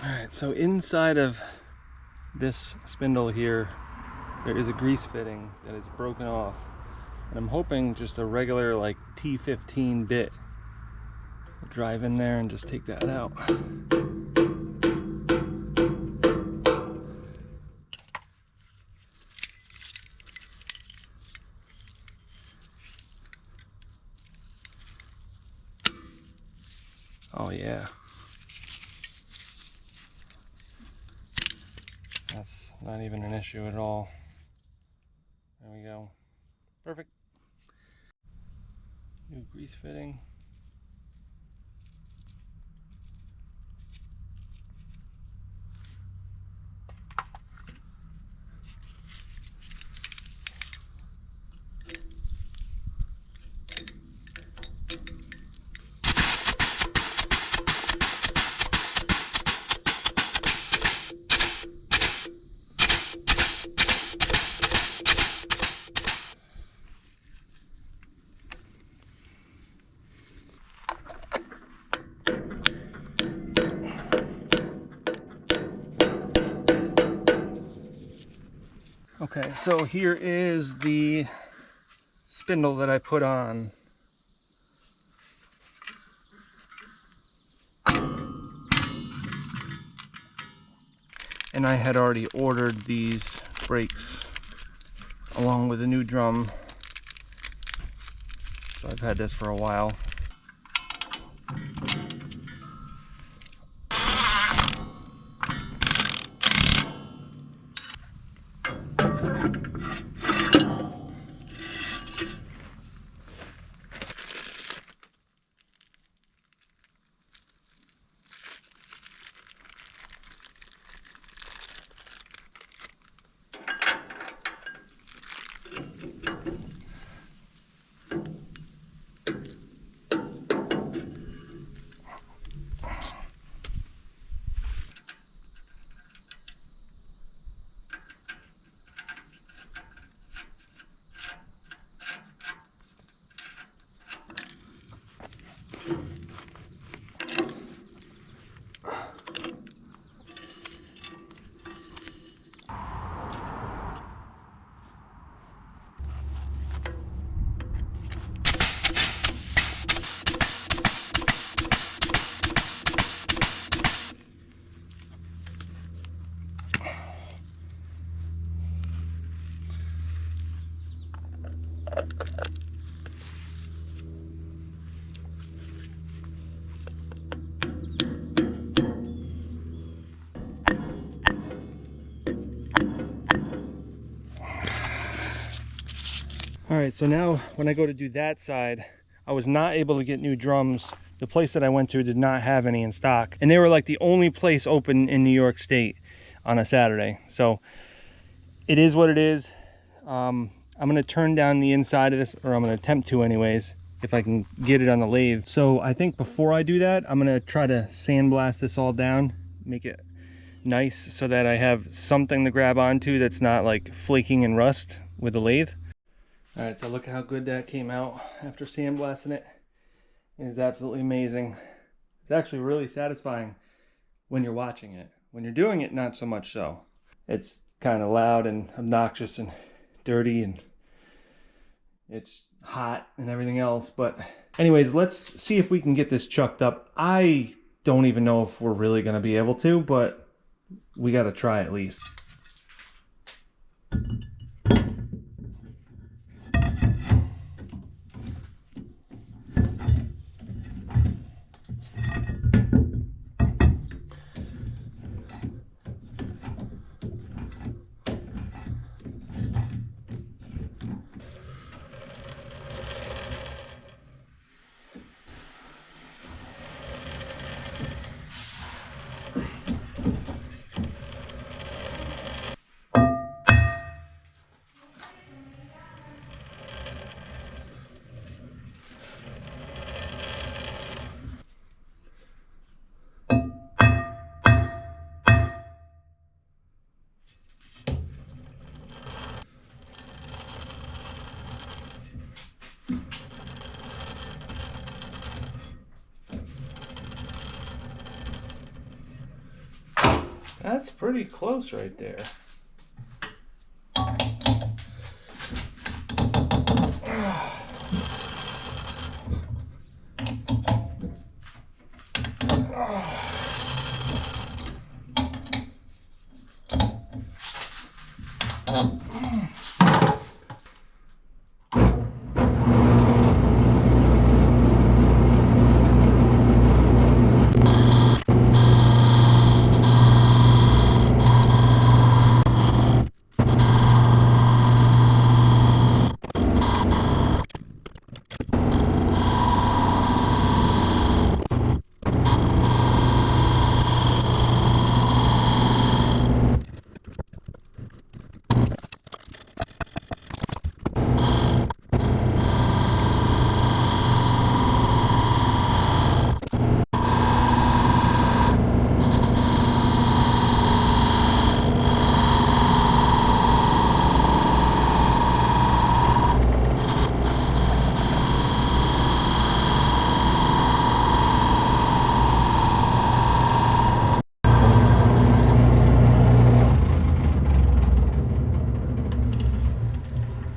Alright, so inside of this spindle here, there is a grease fitting that is broken off. And I'm hoping just a regular like T15 bit will drive in there and just take that out. Oh yeah. That's not even an issue at all. There we go. Perfect. New grease fitting. Okay, so here is the spindle that I put on. And I had already ordered these brakes along with a new drum. So I've had this for a while. Alright, so now when I go to do that side, I was not able to get new drums. The place that I went to did not have any in stock. And they were like the only place open in New York State on a Saturday. So it is what it is. I'm going to turn down the inside of this, or I'm going to attempt to anyways, if I can get it on the lathe. So I think before I do that, I'm going to try to sandblast this all down, make it nice so that I have something to grab onto that's not like flaking and rust with the lathe. All right, so look how good that came out after sandblasting it. It is absolutely amazing. It's actually really satisfying when you're watching it. When you're doing it, not so much so. It's kind of loud and obnoxious and dirty and it's hot and everything else. But anyways, let's see if we can get this chucked up. I don't even know if we're really going to be able to, but we got to try at least. That's pretty close right there.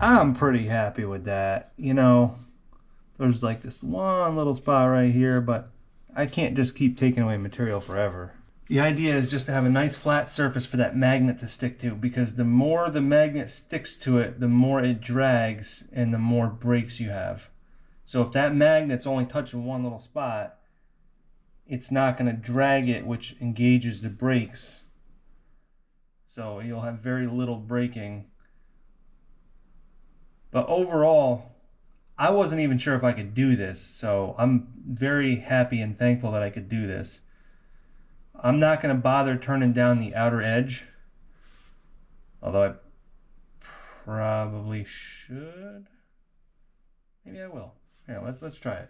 I'm pretty happy with that. You know, there's like this one little spot right here, but I can't just keep taking away material forever. The idea is just to have a nice flat surface for that magnet to stick to, because the more the magnet sticks to it, the more it drags and the more breaks you have. So if that magnet's only touching one little spot, it's not going to drag it, which engages the brakes. So you'll have very little braking. But overall, I wasn't even sure if I could do this, so I'm very happy and thankful that I could do this. I'm not going to bother turning down the outer edge, although I probably should. Maybe I will. Here, let's try it.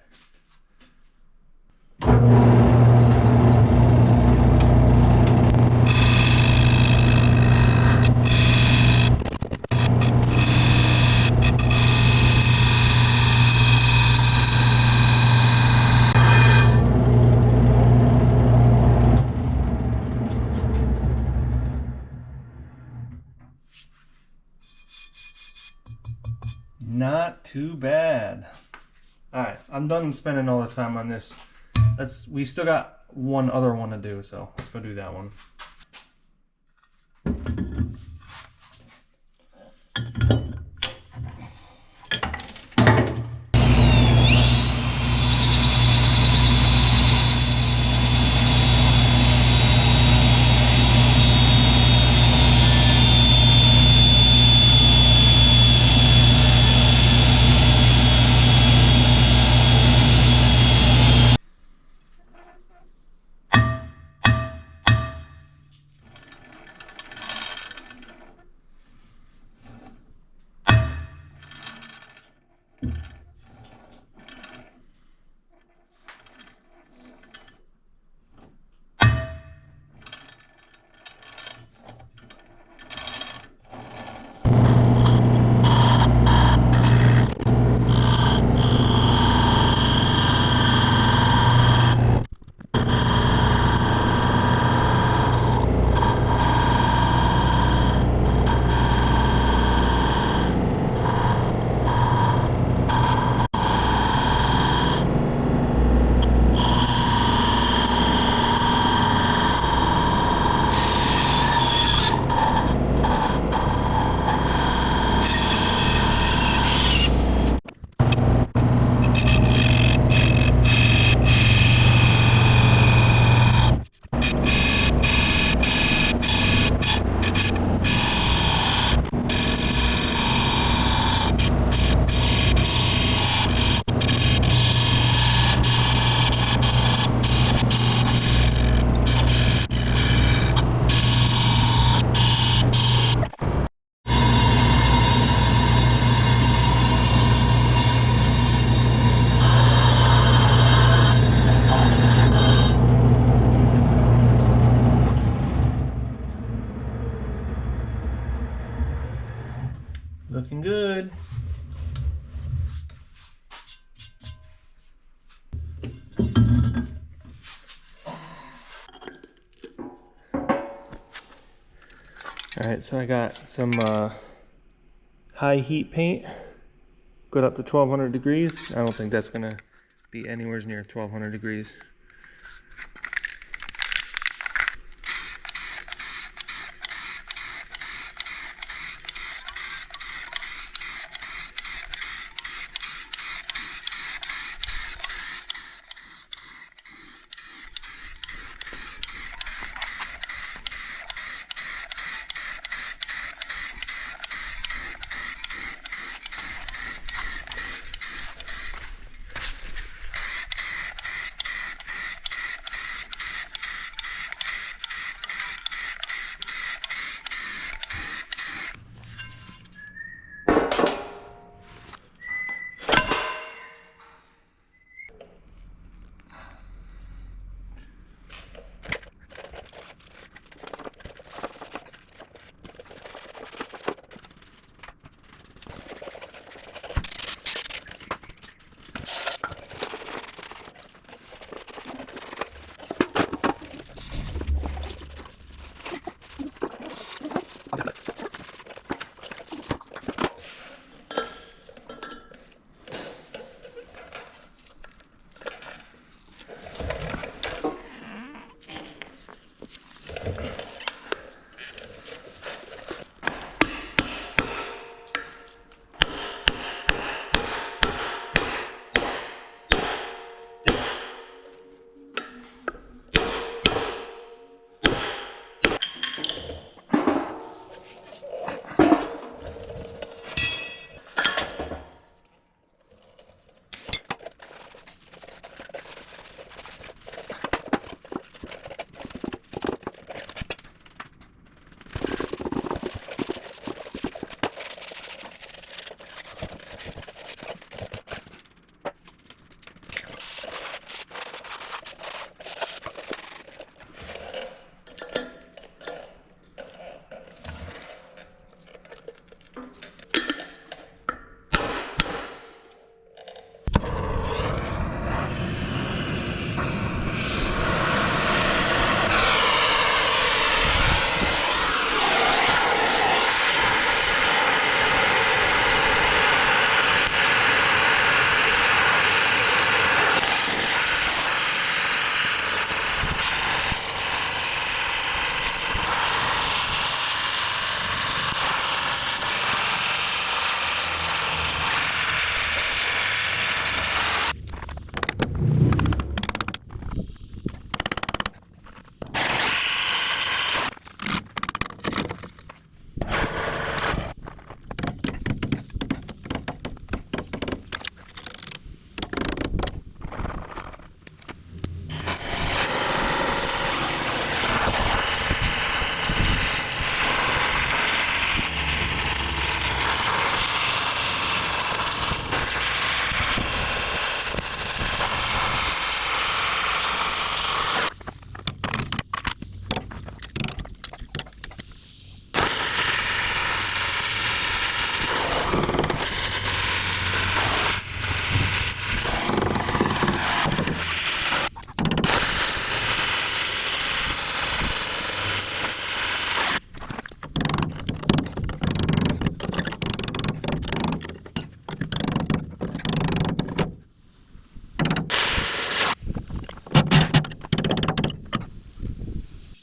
Not too bad. Alright, I'm done spending all this time on this. We still got one other one to do, so let's go do that one. All right, so I got some high heat paint, good up to 1200 degrees. I don't think that's gonna be anywhere near 1200 degrees.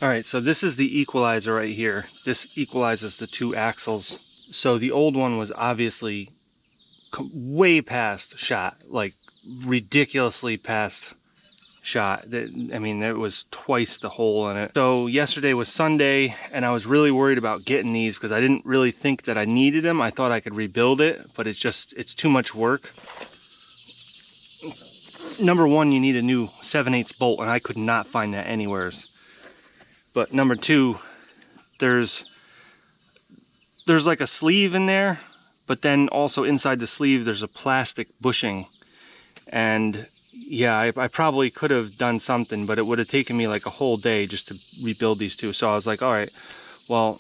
All right, so this is the equalizer right here. This equalizes the two axles. So the old one was obviously way past shot, like ridiculously past shot. I mean, there was twice the hole in it. So yesterday was Sunday, and I was really worried about getting these because I didn't really think that I needed them. I thought I could rebuild it, but it's too much work. Number one, you need a new 7/8 bolt, and I could not find that anywhere. But number two, there's like a sleeve in there, but then also inside the sleeve there's a plastic bushing. And yeah, I probably could have done something, but it would have taken me like a whole day just to rebuild these two. So I was like, all right, well,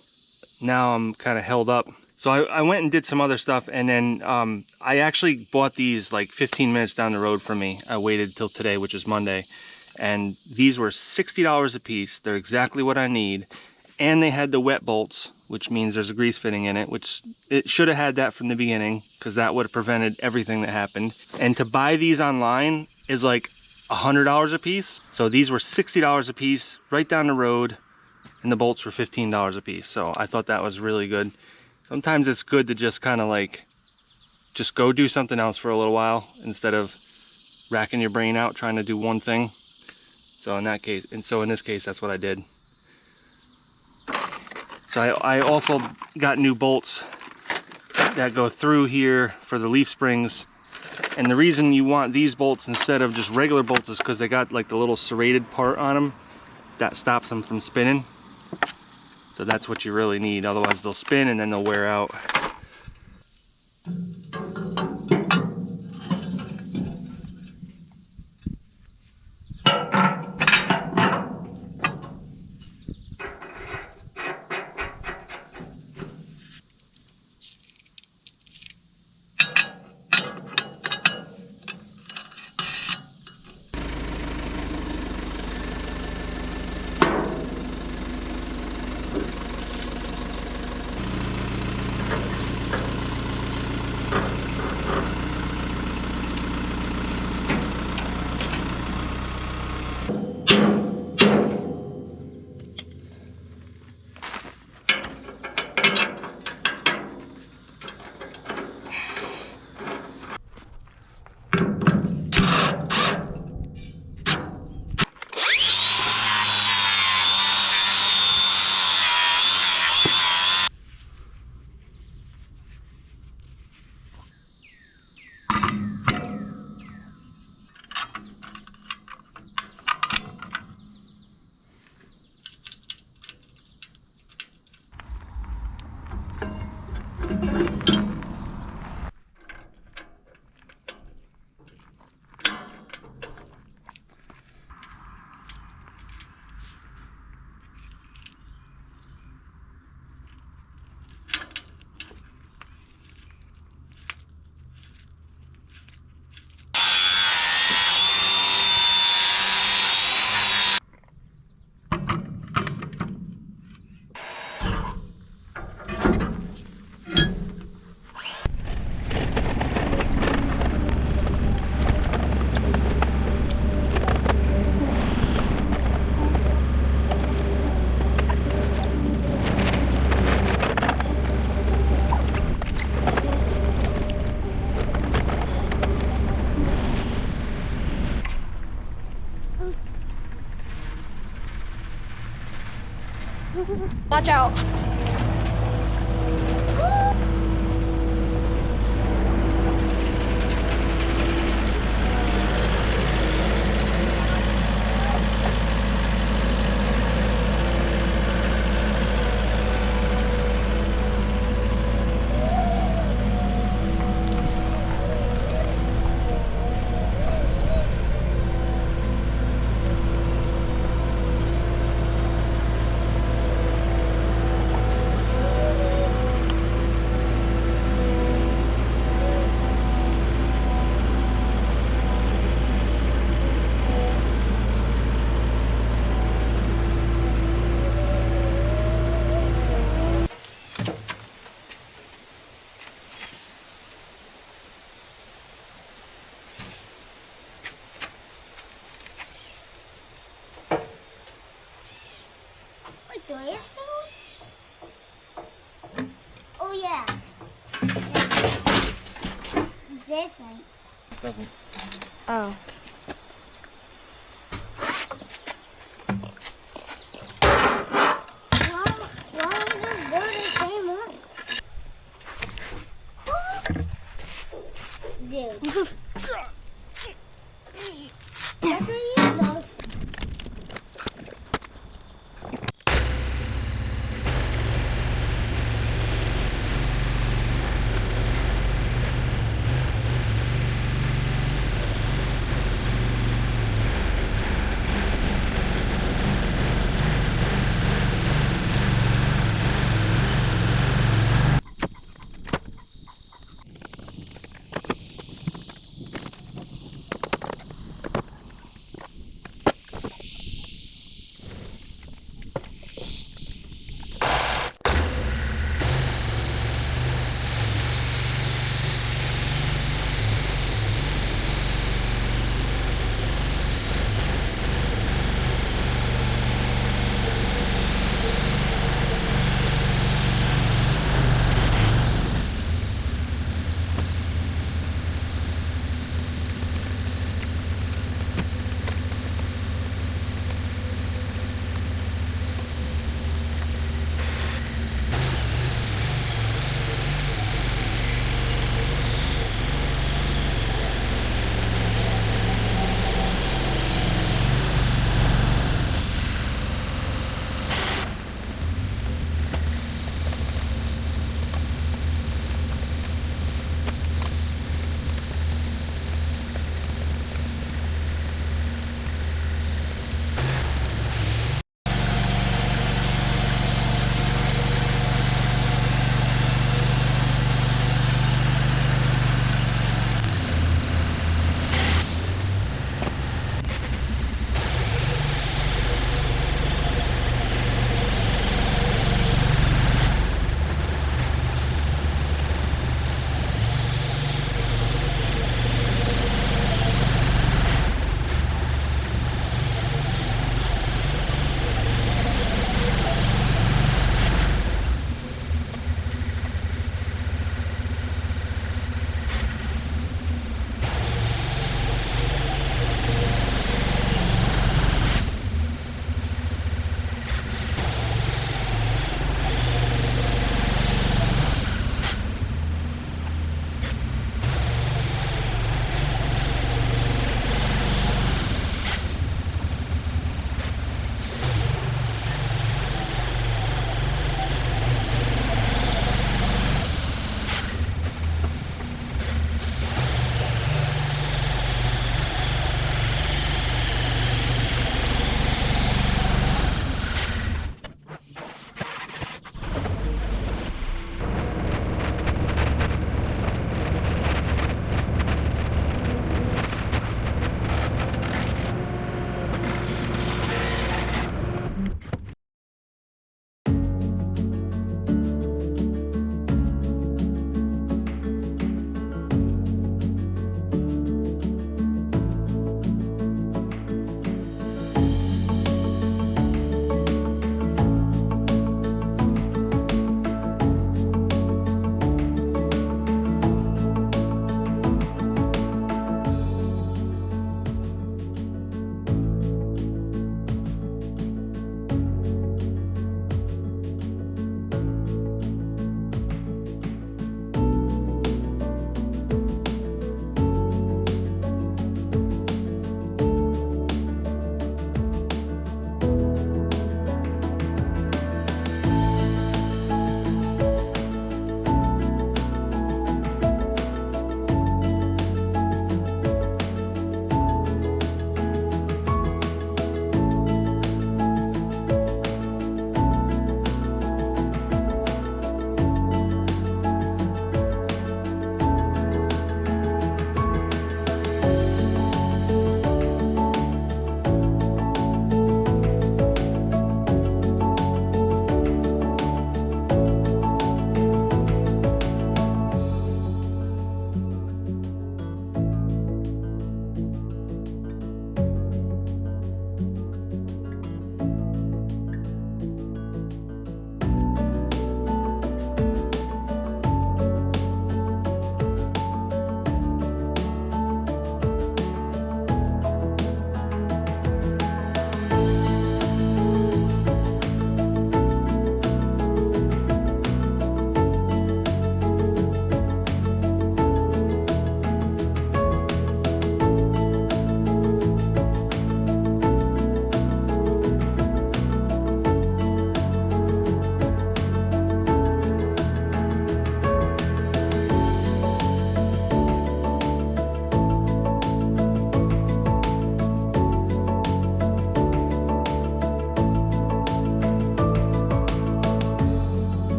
now I'm kind of held up. So I went and did some other stuff, and then I actually bought these like 15 minutes down the road from me. I waited till today, which is Monday. And these were $60 a piece. They're exactly what I need. and they had the wet bolts, which means there's a grease fitting in it, which it should have had that from the beginning, because that would have prevented everything that happened. And to buy these online is like $100 a piece. So these were $60 a piece right down the road, and the bolts were $15 a piece. So I thought that was really good. Sometimes it's good to just kind of like, just go do something else for a little while instead of racking your brain out trying to do one thing. So in that case, and so in this case, that's what I did. So I also got new bolts that go through here for the leaf springs. And the reason you want these bolts instead of just regular bolts is because they got like the little serrated part on them that stops them from spinning. So that's what you really need. Otherwise they'll spin and then they'll wear out. Watch out. Oh yeah. Different. Doesn't. Oh. Why is this bird the same one? Dude. That's what you do.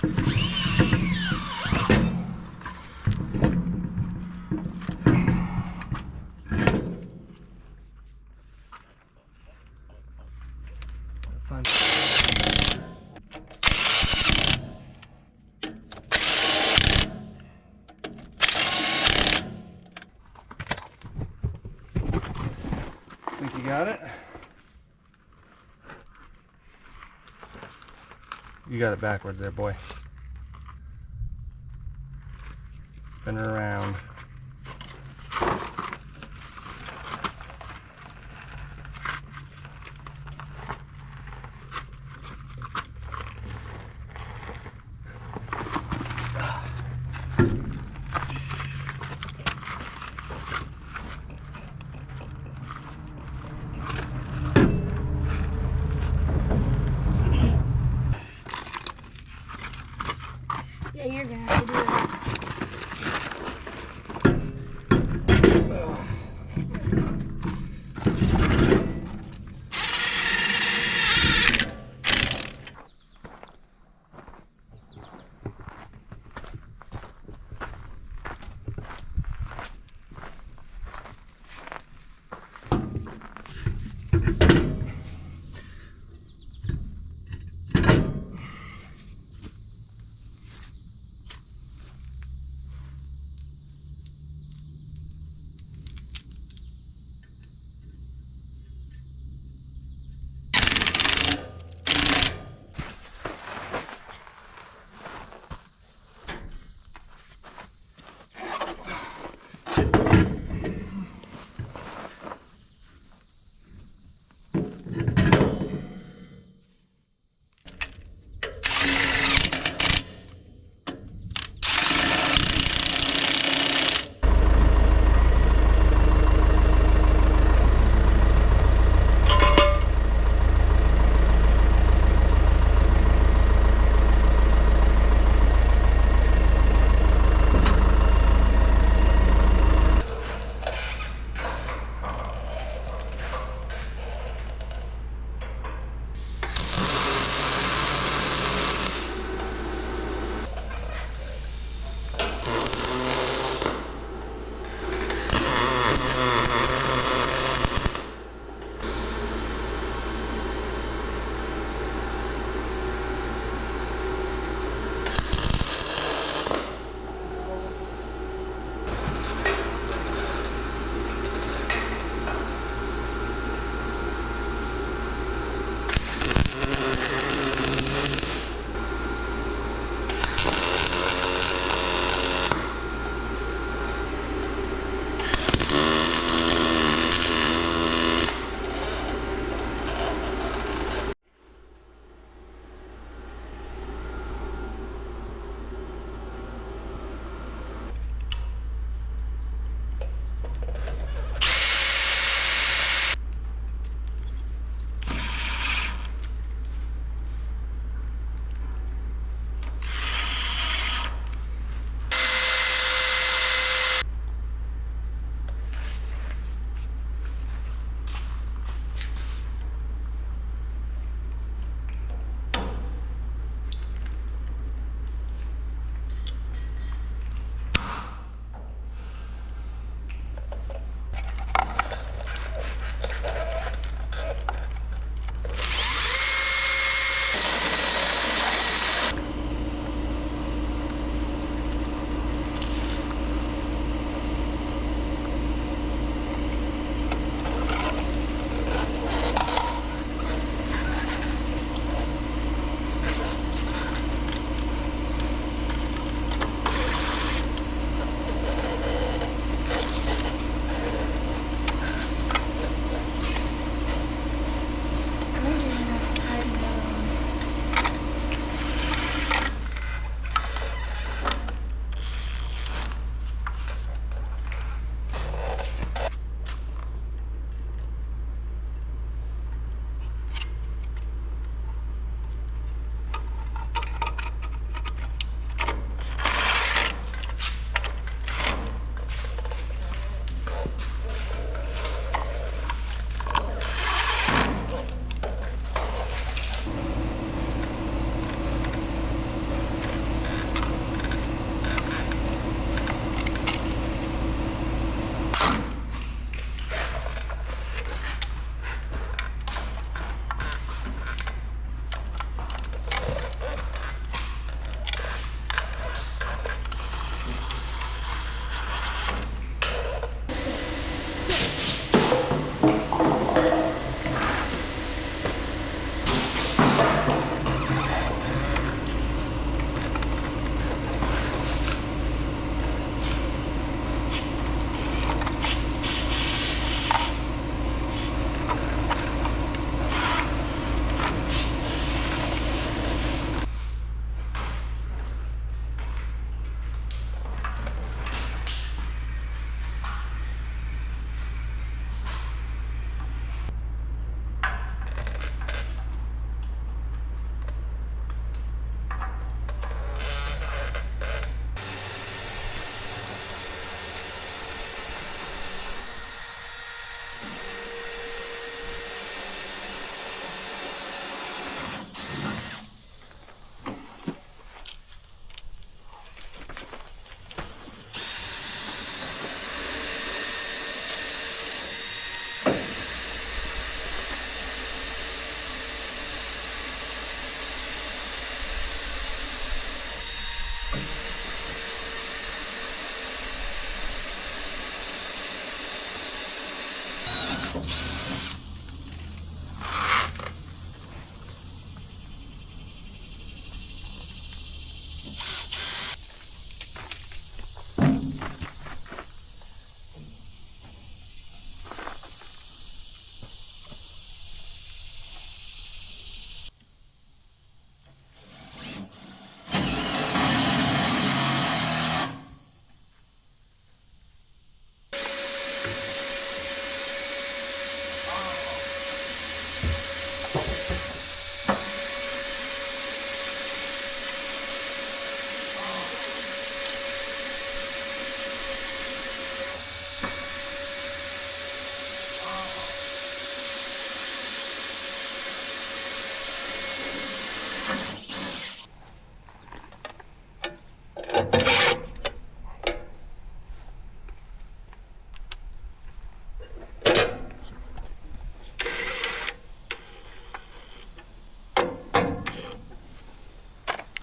Fun. Think you got it? You got it backwards there, boy. Spin her around. Yeah, you're gonna have to do that.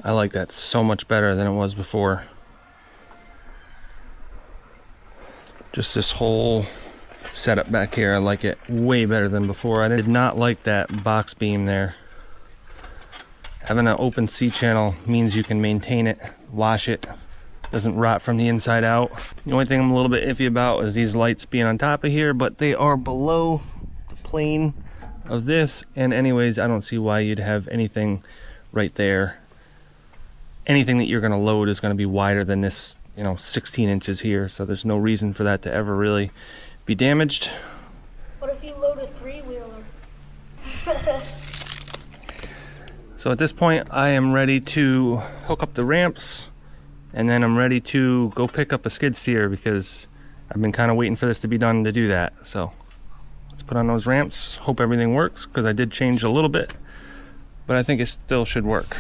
I like that so much better than it was before. Just this whole setup back here, I like it way better than before. I did not like that box beam there. Having an open C-channel means you can maintain it, wash it, doesn't rot from the inside out. The only thing I'm a little bit iffy about is these lights being on top of here, but they are below the plane of this, and anyways, I don't see why you'd have anything right there. Anything that you're going to load is going to be wider than this, 16 inches here, so there's no reason for that to ever really be damaged. What if you load a 3-wheeler? So at this point, I am ready to hook up the ramps, and then I'm ready to go pick up a skid steer because I've been kind of waiting for this to be done to do that. So let's put on those ramps, hope everything works, because I did change a little bit, but I think it still should work.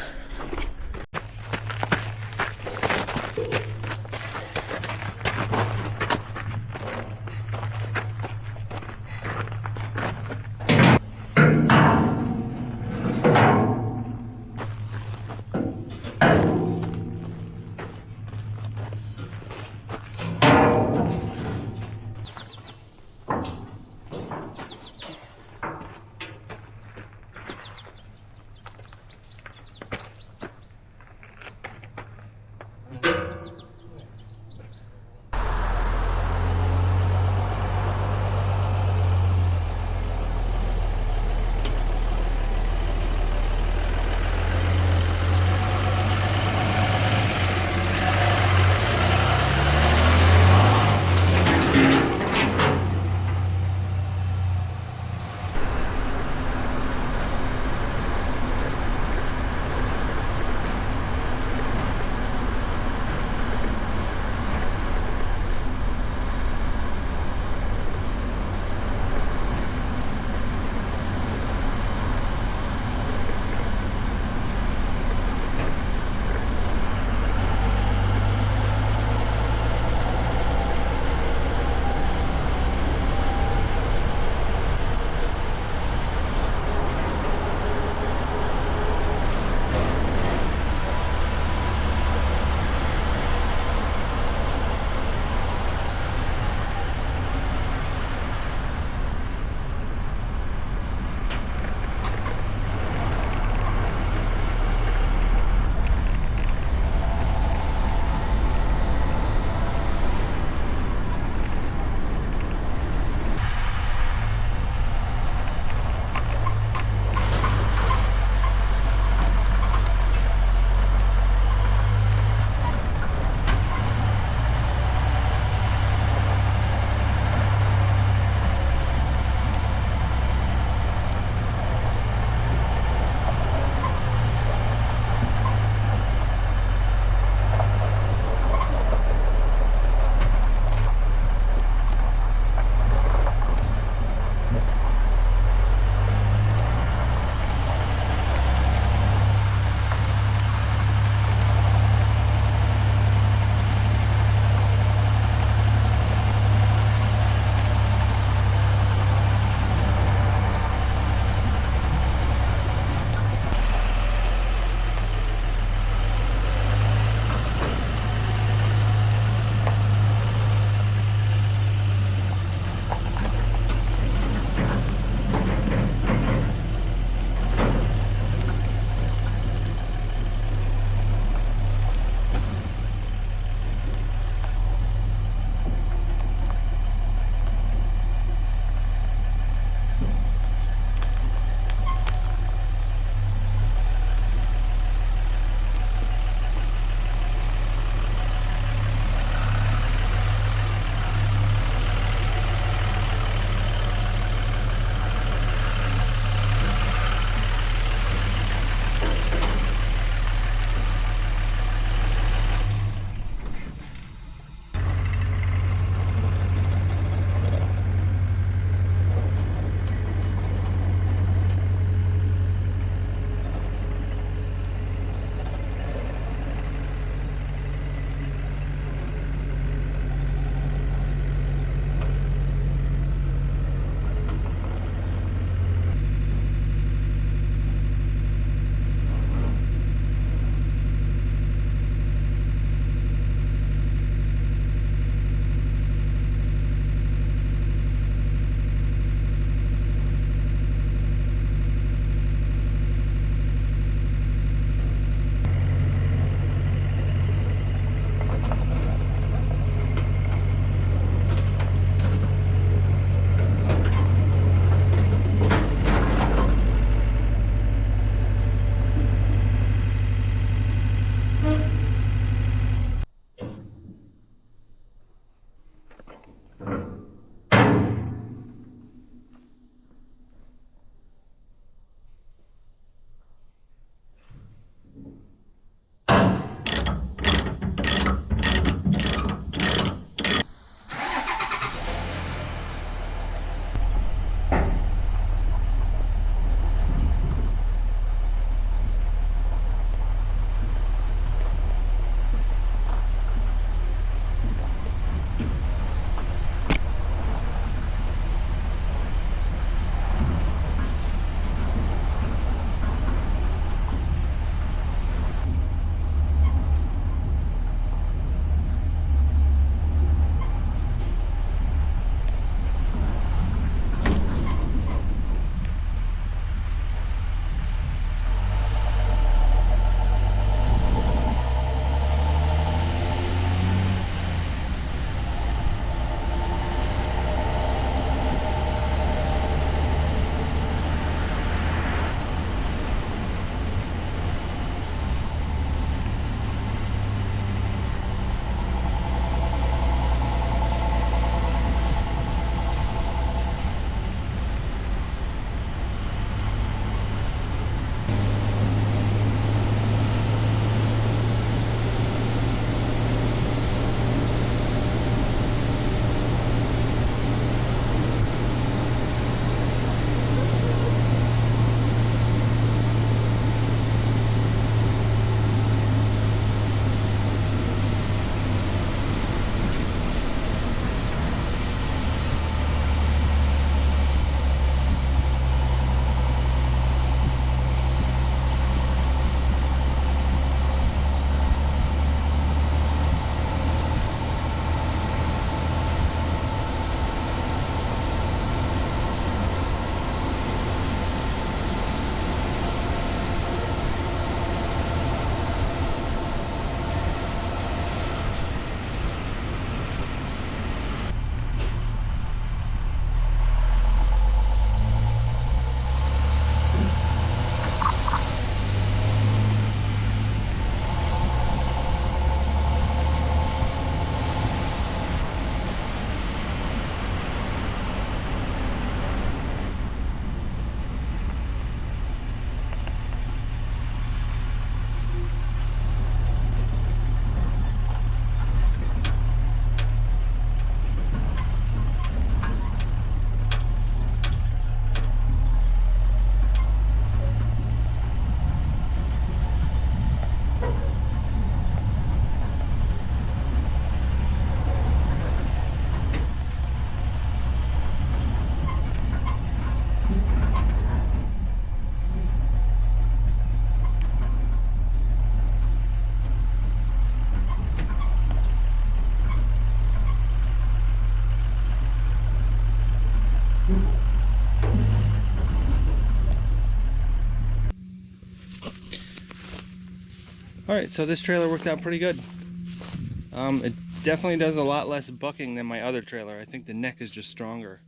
Alright, so this trailer worked out pretty good. It definitely does a lot less bucking than my other trailer. I think the neck is just stronger.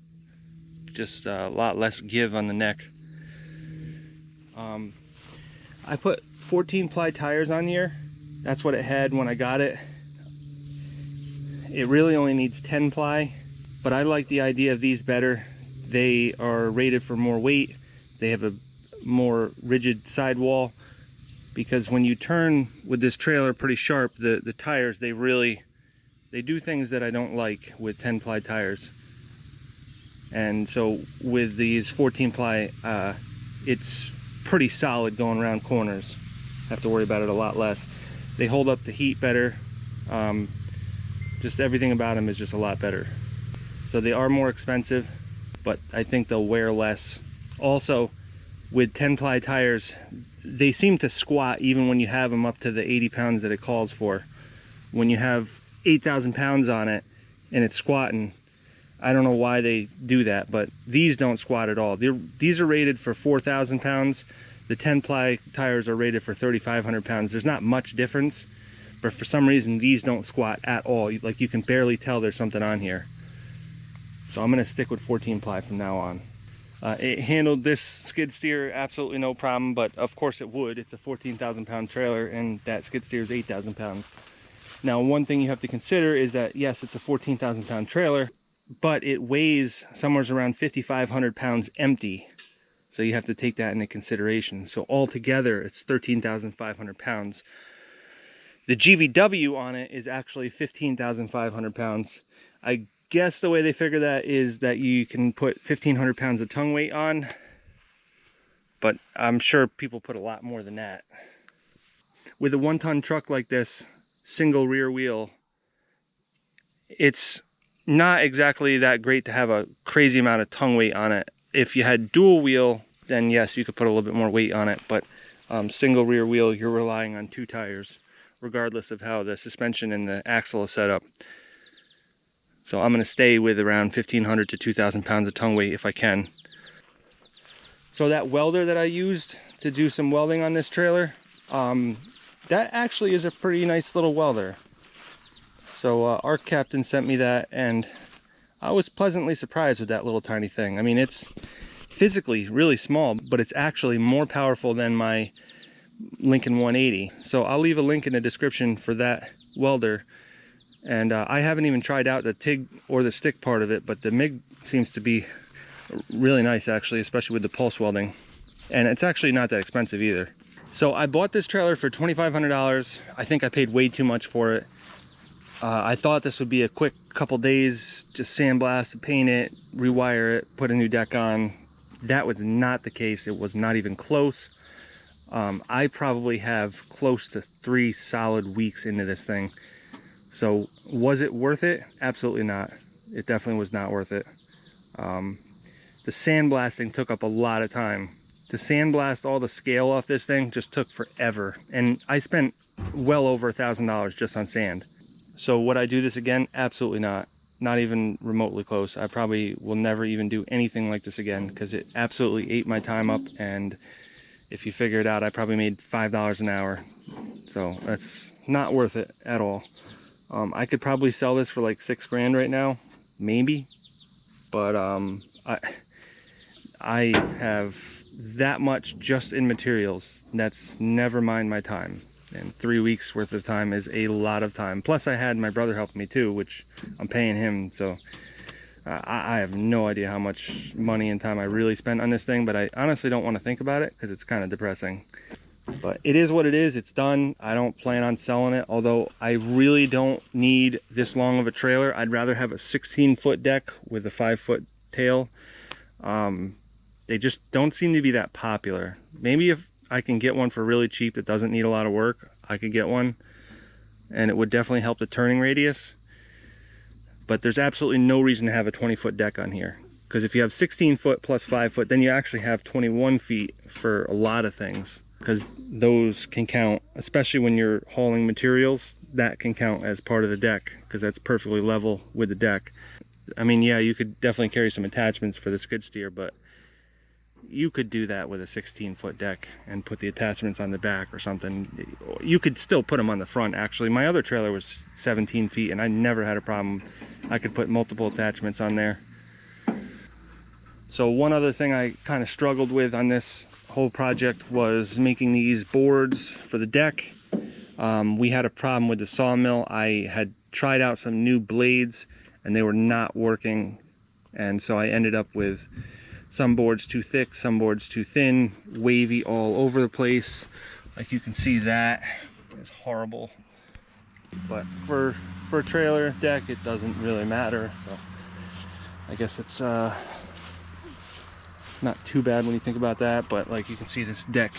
Just a lot less give on the neck. I put 14 ply tires on here. That's what it had when I got it. It really only needs 10 ply, but I like the idea of these better. They are rated for more weight. They have a more rigid sidewall, because when you turn with this trailer pretty sharp, the tires, they do things that I don't like with 10 ply tires. And so with these 14 ply, it's pretty solid going around corners. Have to worry about it a lot less. They hold up the heat better. Just everything about them is just a lot better. So they are more expensive, but I think they'll wear less. Also, with 10 ply tires, they seem to squat even when you have them up to the 80 pounds that it calls for. When you have 8,000 pounds on it and it's squatting, I don't know why they do that, but these don't squat at all. These are rated for 4,000 pounds. The 10 ply tires are rated for 3,500 pounds. There's not much difference, but for some reason these don't squat at all. Like, you can barely tell there's something on here. So I'm gonna stick with 14 ply from now on. It handled this skid steer absolutely no problem, but of course it would. It's a 14,000 pound trailer and that skid steer is 8,000 pounds. Now, one thing you have to consider is that yes, it's a 14,000 pound trailer, but it weighs somewhere around 5,500 pounds empty. So you have to take that into consideration. So altogether, it's 13,500 pounds. The GVW on it is actually 15,500 pounds. I guess the way they figure that is that you can put 1,500 pounds of tongue weight on, but I'm sure people put a lot more than that. With a 1-ton truck like this, single rear wheel, it's not exactly that great to have a crazy amount of tongue weight on it. If you had dual wheel, then yes, you could put a little bit more weight on it, but single rear wheel, you're relying on 2 tires, regardless of how the suspension and the axle is set up. So I'm going to stay with around 1,500 to 2,000 pounds of tongue weight if I can. So that welder that I used to do some welding on this trailer, that actually is a pretty nice little welder. So our captain sent me that, and I was pleasantly surprised with that little tiny thing. I mean, it's physically really small, but it's actually more powerful than my Lincoln 180. So I'll leave a link in the description for that welder. And I haven't even tried out the TIG or the stick part of it, but the MIG seems to be really nice actually, especially with the pulse welding. And it's actually not that expensive either. So I bought this trailer for $2,500. I think I paid way too much for it. I thought this would be a quick couple days, just sandblast, paint it, rewire it, put a new deck on. That was not the case. It was not even close. I probably have close to 3 solid weeks into this thing. So was it worth it? Absolutely not. It definitely was not worth it. The sandblasting took up a lot of time. To sandblast all the scale off this thing just took forever. And I spent well over $1,000 just on sand. So would I do this again? Absolutely not. Not even remotely close. I probably will never even do anything like this again, because it absolutely ate my time up. And if you figure it out, I probably made $5 an hour. So that's not worth it at all. I could probably sell this for like $6 grand right now, maybe. But I have that much just in materials. That's never mind my time. And 3 weeks worth of time is a lot of time. Plus I had my brother helping me too, which I'm paying him. So I have no idea how much money and time I really spent on this thing, but I honestly don't want to think about it because it's kind of depressing. But it is what it is. It's done. I don't plan on selling it, although I really don't need this long of a trailer. I'd rather have a 16-foot deck with a 5-foot tail. They just don't seem to be that popular. Maybe if I can get one for really cheap that doesn't need a lot of work, I could get one, and it would definitely help the turning radius. But there's absolutely no reason to have a 20-foot deck on here, because if you have 16 foot plus 5 foot, then you actually have 21 feet for a lot of things, because those can count, especially when you're hauling materials. That can count as part of the deck, because that's perfectly level with the deck. I mean, yeah, you could definitely carry some attachments for the skid steer, but you could do that with a 16-foot deck and put the attachments on the back or something. You could still put them on the front, actually. My other trailer was 17 feet, and I never had a problem. I could put multiple attachments on there. So one other thing I kind of struggled with on this whole project was making these boards for the deck. We had a problem with the sawmill. I had tried out some new blades, and they were not working. And so I ended up with some boards too thick, some boards too thin, wavy all over the place. Like you can see, that is horrible. But for a trailer deck, it doesn't really matter. So I guess it's not too bad when you think about that. But like you can see, this deck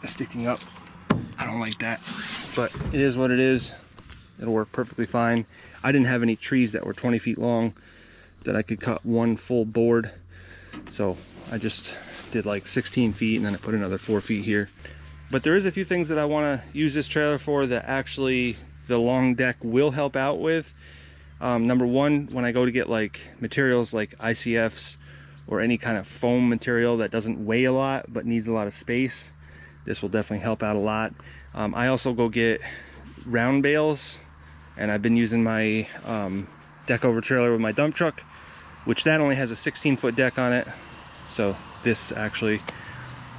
is sticking up. I don't like that, but it is what it is. It'll work perfectly fine. I didn't have any trees that were 20 feet long that I could cut one full board. So I just did like 16 feet and then I put another 4 feet here. But there is a few things that I want to use this trailer for that actually the long deck will help out with. Number one, when I go to get like materials like ICFs or any kind of foam material that doesn't weigh a lot but needs a lot of space, this will definitely help out a lot. I also go get round bales, and I've been using my Deckover trailer with my dump truck, which that only has a 16-foot deck on it. So this actually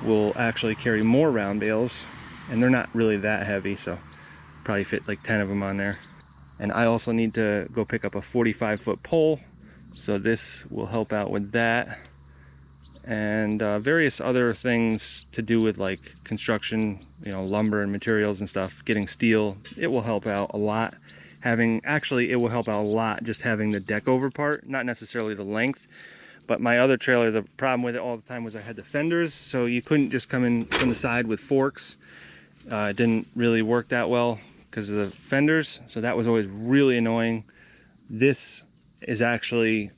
will carry more round bales, and they're not really that heavy, so probably fit like 10 of them on there. And I also need to go pick up a 45-foot pole, so this will help out with that. And various other things to do with like construction, you know, lumber and materials and stuff, getting steel. It will help out a lot. It will help out a lot just having the Deckover part, not necessarily the length. But my other trailer, the problem with it all the time was I had the fenders, so you couldn't just come in from the side with forks. It didn't really work that well because of the fenders, so that was always really annoying. This is actually,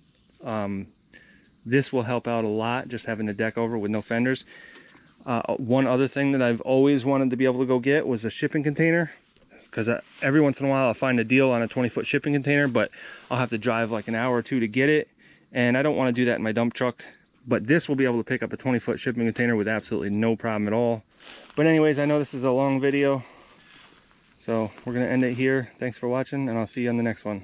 this will help out a lot, just having the Deckover with no fenders. One other thing that I've always wanted to be able to go get was a shipping container, because every once in a while I'll find a deal on a 20-foot shipping container, but I'll have to drive like an hour or two to get it, and I don't want to do that in my dump truck. But this will be able to pick up a 20-foot shipping container with absolutely no problem at all. But anyways, I know this is a long video, so we're going to end it here. Thanks for watching, and I'll see you on the next one.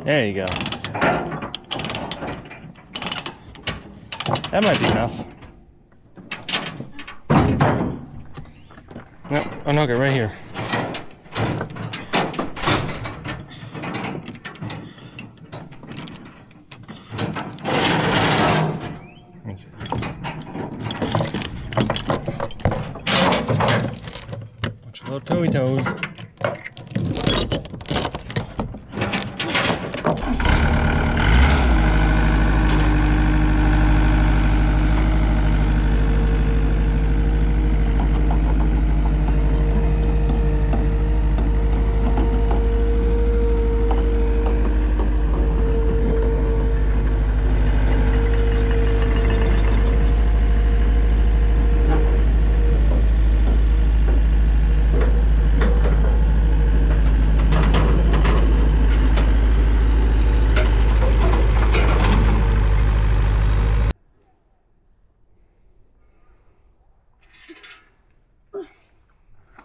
There you go. That might be enough. No, unhook it right here. Let me see. Watch your little toey toes.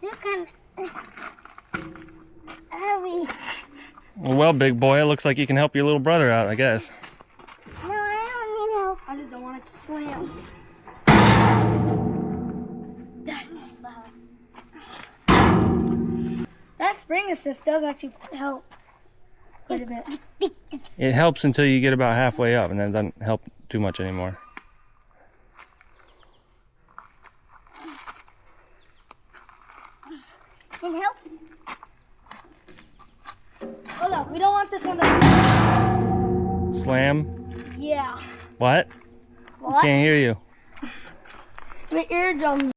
They're kind of heavy. Well, big boy, it looks like you can help your little brother out, I guess. No, I don't need help. I just don't want it to slam. That spring assist does actually help quite a bit. It helps until you get about halfway up, and then it doesn't help too much anymore. Can help. Hold on, we don't want this one to... Slam? Yeah. What? What? Can't hear you. My eardrums.